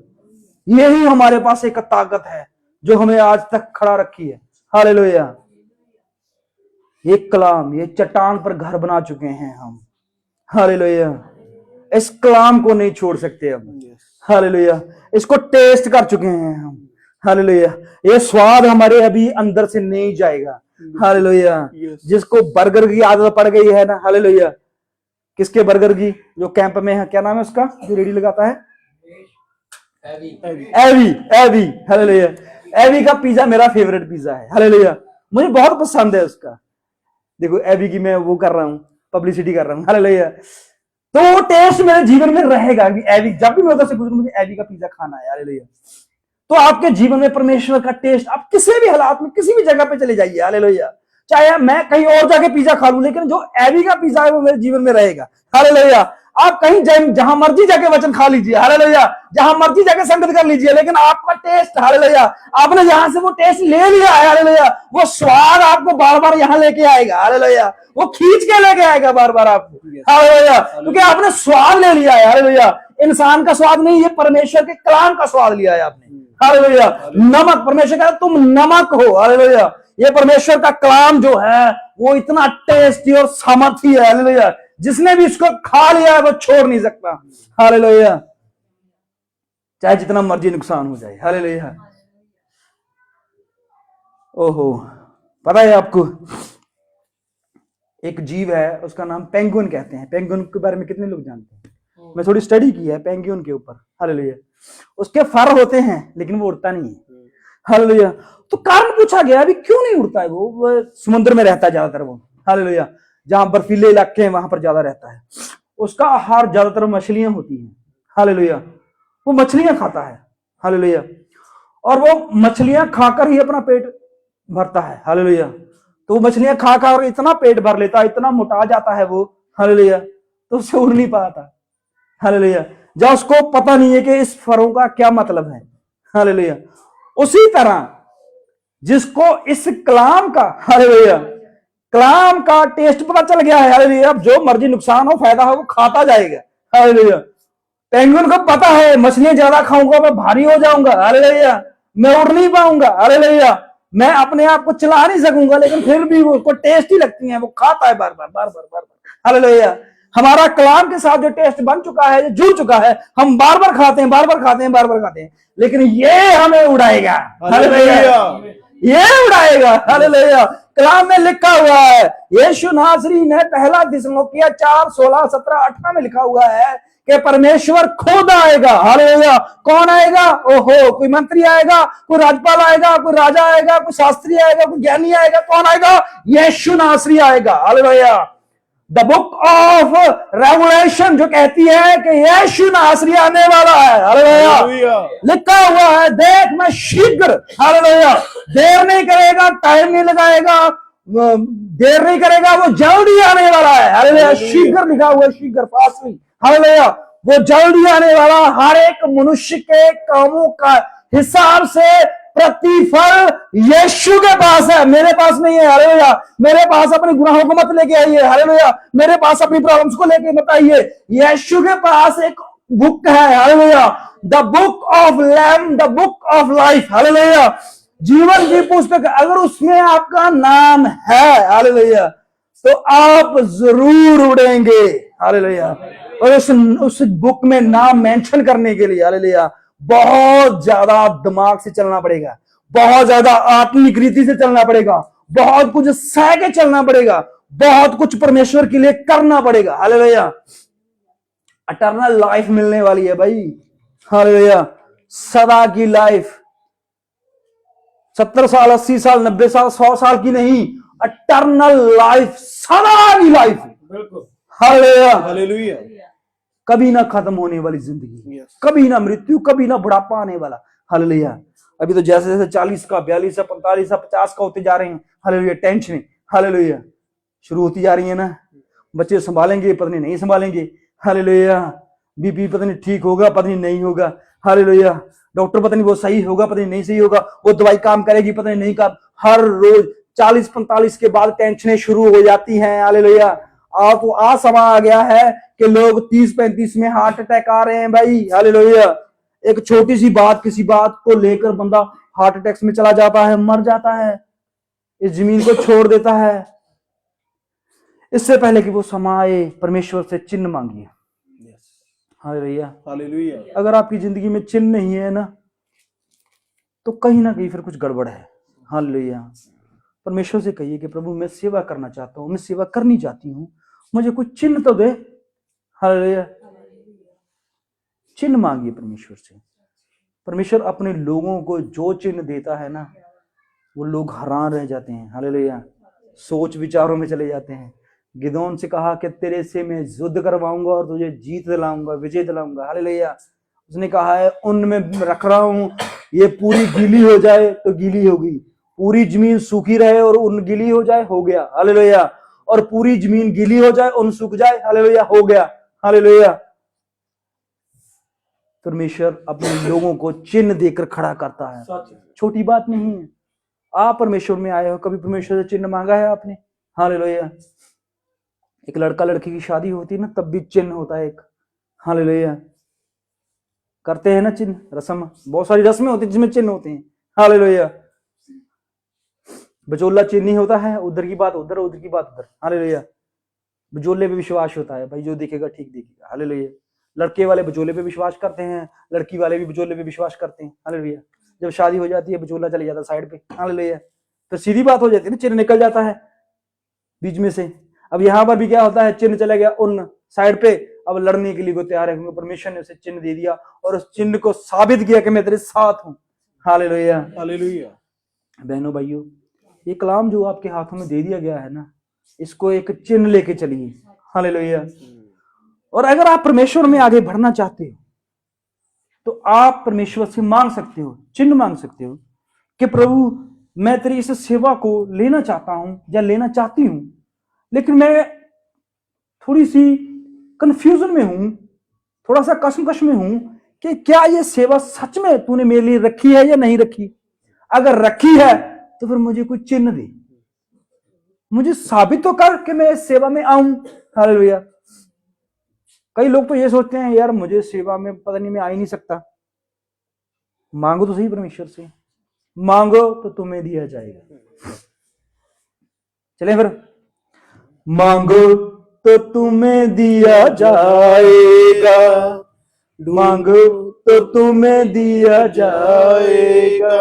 यही हमारे पास एक ताकत है जो हमें आज तक खड़ा रखी है। हालेलुया। ये कलाम, ये चट्टान पर घर बना चुके हैं हम। हालेलुया। इस कलाम को नहीं छोड़ सकते अब। हालेलुया। इसको टेस्ट कर चुके हैं हम। हालेलुया। ये स्वाद हमारे अभी अंदर से नहीं जाएगा। हालेलुया। जिसको बर्गर की आदत पड़ गई है ना, हालेलुया, किसके बर्गर की, जो कैंप में है, क्या नाम है उसका जो रेडी लगाता है, एवी। हालेलुया। एवी का पिज्जा मेरा फेवरेट पिज्जा है। हालेलुया। मुझे बहुत पसंद है उसका। देखो एवी की मैं वो कर रहा हूँ, पब्लिसिटी कर रहा हूँ। हालेलुया। तो वो टेस्ट मेरे जीवन में रहेगा कि एवी, जब भी मैं उधर से गुजरूं मुझे एवी का पिज्जा खाना है। हालेलुया। तो आपके जीवन में परमेश्वर का टेस्ट, आप किसी भी हालात में किसी भी जगह पे चले जाइए। हालेलुया। चाहे मैं कहीं और जाके पिज्जा खा लूं, लेकिन जो एवी का पिज्जा है वो मेरे जीवन में रहेगा। हालेलुया। आप कहीं जहां मर्जी जाके वचन खा लीजिए। हालेलुया। जहां मर्जी जाके संगत कर लीजिए, लेकिन आपका टेस्ट, हालेलुया, आपने जहां से वो टेस्ट ले लिया है, हालेलुया, वो स्वाद आपको बार बार यहां लेके आएगा। हालेलुया। वो खींच के लेके आएगा बार बार आपको। हालेलुया। क्योंकि आपने स्वाद ले लिया है। हालेलुया। इंसान का स्वाद नहीं, ये परमेश्वर के कलाम का स्वाद लिया है आपने। हालेलुया। नमक, परमेश्वर का तुम नमक हो। हालेलुया। ये परमेश्वर का कलाम जो है वो इतना टेस्टी और सामर्थी है। हालेलुया। जिसने भी इसको खा लिया है वो छोड़ नहीं सकता। हालेलुया। चाहे जितना मर्जी नुकसान हो जाए। हालेलुया। ओहो, पता है आपको, एक जीव है उसका नाम पेंगुइन कहते हैं। पेंगुइन के बारे में कितने लोग जानते हैं? मैं थोड़ी स्टडी की है पेंगुइन के ऊपर। हालेलुया। उसके फर होते हैं लेकिन वो उड़ता नहीं है। हालेलुया। तो कारण पूछा गया अभी क्यों नहीं उड़ता है वो समुद्र में रहता है ज्यादातर वो। हालेलुया। जहां बर्फीले इलाके हैं वहां पर ज्यादा रहता है। उसका आहार ज्यादातर मछलियां होती हैं। हालेलुया। वो मछलियां खाता है। हालेलुया। और वो मछलियां खाकर ही अपना पेट भरता है। हालेलुया। तो वो मछलियां खा खा और इतना पेट भर लेता है, इतना मोटा जाता है वो। हालेलुया। तो उससे उड़ नहीं पाता। हालेलुया। जब उसको पता नहीं है कि इस फरों का क्या मतलब है। हालेलुया। उसी तरह जिसको इस कलाम का, हालेलुया, कलाम का टेस्ट पता चल गया है, हालेलुया, अब जो मर्जी नुकसान हो फायदा हो वो खाता जाएगा। हालेलुया। पेंगुइन को पता है मछलियां ज्यादा खाऊंगा मैं भारी हो जाऊंगा। हालेलुया। मैं उड़ नहीं पाऊंगा। हालेलुया। मैं अपने आप को चला नहीं सकूंगा, लेकिन फिर भी वो उसको टेस्टी लगती है, वो खाता है बार बार बार बार बार बार। हालेलुया। हमारा कलाम के साथ जो टेस्ट बन चुका है, जो जुड़ चुका है, हम बार बार खाते हैं, बार बार खाते हैं, बार बार खाते हैं, लेकिन ये हमें उड़ाएगा। हालेलुया। ये उड़ाएगा। हालेलुया। कलाम में लिखा हुआ है, यीशु नासरी ने पहला थिस्सलुनीकियों 4:16-17-18 में लिखा हुआ है कि परमेश्वर खुद आएगा। हालेलुया। कौन आएगा? ओहो, कोई मंत्री आएगा, कोई राज्यपाल आएगा, कोई राजा आएगा, कोई शास्त्री आएगा, कोई ज्ञानी आएगा। कौन आएगा? यीशु नासरी आएगा। Hallelujah. The book of revelation जो कहती है कि यीशु नासरी आने वाला है। हालेलुया। लिखा हुआ है, देख मैं शीघ्र, हालेलुया, देर नहीं करेगा, टाइम नहीं लगाएगा, देर नहीं करेगा, वो जल्दी आने वाला है। हालेलुया। शीघ्र लिखा हुआ है, शीघ्र, फास्टली। हालेलुया। वो जल्दी आने वाला, हर एक मनुष्य के कामों का हिसाब से प्रतिफल यीशु के पास है, मेरे पास नहीं है। हालेलुया। मेरे पास अपने गुनाहों को मत लेके आइए। हालेलुया। मेरे पास अपनी प्रॉब्लम्स को लेके मत आइए। यीशु के पास एक बुक है। Hallelujah. The book of lamb, the book of life. Hallelujah. जीवन की पुस्तक, अगर उसमें आपका नाम है, हालेलुया, तो आप जरूर उड़ेंगे। हालेलुया। और उस बुक में नाम मेंशन करने के लिए, हालेलुया, बहुत ज्यादा दिमाग से चलना पड़ेगा, बहुत ज्यादा आत्मिक रीति से चलना पड़ेगा, बहुत कुछ सह के चलना पड़ेगा, बहुत कुछ परमेश्वर के लिए करना पड़ेगा। हालेलुया। इटर्नल लाइफ मिलने वाली है भाई। हालेलुया। सदा की लाइफ, 70 साल, 80 साल, 90 साल, 100 साल की नहीं, इटर्नल लाइफ, सदा की लाइफ। हालेलुया। हालेलुया। कभी ना खत्म होने वाली जिंदगी, कभी ना मृत्यु, कभी ना बुढ़ापा आने वाला। हालेलुया। अभी तो जैसे जैसे 40 का, 42 का, 45 का, 50 का होते जा रहे हैं, हालेलुया, टेंशन, हालेलुया, शुरू होती जा रही है ना। बच्चे संभालेंगे, पत्नी नहीं संभालेंगे। हालेलुया। बीपी पता नहीं ठीक होगा, पत्नी नहीं होगा। हालेलुया। डॉक्टर पता नहीं वो सही होगा, पता नहीं सही होगा, वो दवाई काम करेगी, पता नहीं काम। हर रोज 40-45 के बाद टेंशनें शुरू हो जाती हैं। हालेलुया। तो आ समय आ गया है कि लोग 30-35 में हार्ट अटैक आ रहे हैं भाई, हालेलुया। एक छोटी सी बात, किसी बात को लेकर बंदा हार्ट अटैक्स में चला जाता है, मर जाता है, इस जमीन को छोड़ देता है। इससे पहले कि वो समय आए, परमेश्वर से चिन्ह मांगिए। Hallelujah, hallelujah. अगर आपकी जिंदगी में चिन्ह नहीं है ना, तो कहीं ना कहीं फिर कुछ गड़बड़ है। हालेलुया। परमेश्वर से कहिए कि प्रभु मैं सेवा करना चाहता हूं, मैं सेवा करनी चाहती हूं, मुझे कुछ चिन्ह तो दे। हालेलुया। चिन्ह मांगिए परमेश्वर से। परमेश्वर अपने लोगों को जो चिन्ह देता है ना, वो लोग हैरान रह जाते हैं। हालेलुया। सोच विचारों में चले जाते हैं। गिदोन से कहा कि तेरे से मैं युद्ध करवाऊंगा और तुझे जीत दिलाऊंगा, विजय दिलाऊंगा। हालेलुया। उसने कहा है उन में रख रहा हूं, ये पूरी गीली हो जाए तो गीली होगी, पूरी जमीन सूखी रहे और उन गीली हो जाए, हो गया। हालेलुया। और पूरी जमीन गीली हो जाए, उन सूख जाए, हालेलुया, हो गया। हालेलुया। परमेश्वर अपने लोगों को चिन्ह देकर खड़ा करता है, छोटी बात नहीं है। आप परमेश्वर में आए हो, कभी परमेश्वर से चिन्ह मांगा है आपने? हालेलुया। एक लड़का लड़की की शादी होती है ना, तब भी चिन्ह होता है एक। हालेलुया। करते हैं ना चिन्ह, रस्म, बहुत सारी रस्में होती है जिसमें चिन्ह होते हैं। हालेलुया। बचोला चिन्ह नहीं होता है, उधर की बात उधर, उधर की बात उधर। हालेलुया। बचोले पे विश्वास होता है भाई, जो देखेगा ठीक देखेगा। हालेलुया। लड़के वाले बचोले पे विश्वास करते हैं, लड़की वाले भी बचोले पे विश्वास करते हैं। हालेलुया। जब शादी हो जाती है, बचोला चले जाता है साइड पे। हालेलुया। तो सीधी बात हो जाती है ना, चिन्ह निकल जाता है बीच में से। अब यहां पर भी क्या होता है, चिन्ह चला गया उन साइड पे, अब लड़ने के लिए वो तैयार है, क्योंकि परमेश्वर ने उसे चिन्ह दे दिया और उस चिन्ह को साबित किया कि मैं तेरे साथ हूं। हालेलुया। हालेलुया। बहनों भाइयों, ये कलाम जो आपके हाथों में दे दिया गया है ना, इसको एक चिन्ह लेके चलिए। हालेलुया। और अगर आप परमेश्वर में आगे बढ़ना चाहते हो तो आप परमेश्वर से मांग सकते हो, चिन्ह मांग सकते हो कि प्रभु मैं तेरी इस सेवा को लेना चाहता हूं या लेना चाहती हूं, लेकिन मैं थोड़ी सी कंफ्यूजन में हूं, थोड़ा सा कश्मकश में हूं कि क्या ये सेवा सच में तूने मेरे लिए रखी है या नहीं रखी। अगर रखी है तो फिर मुझे कोई चिन्ह दे, मुझे साबित तो कर कि मैं इस सेवा में आऊं। हालेलुया। कई लोग तो ये सोचते हैं यार मुझे सेवा में पता नहीं, मैं आ ही नहीं सकता। मांगो तो सही परमेश्वर से, मांगो तो तुम्हें दिया जाएगा। चलें फिर। मांगो तो तुम्हें दिया जाएगा, मांगो तो तुम्हें दिया जाएगा,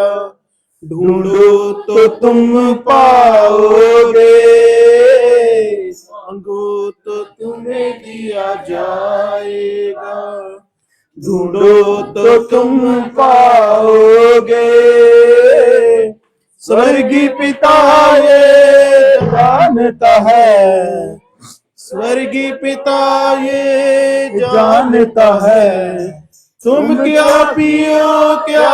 ढूंढो तो तुम पाओगे, मांगो तो तुम्हें दिया जाएगा, ढूंढो तो तुम पाओगे। स्वर्गीय पिता ये जानता है, स्वर्गीय पिता ये जानता है, तुम क्या पियो क्या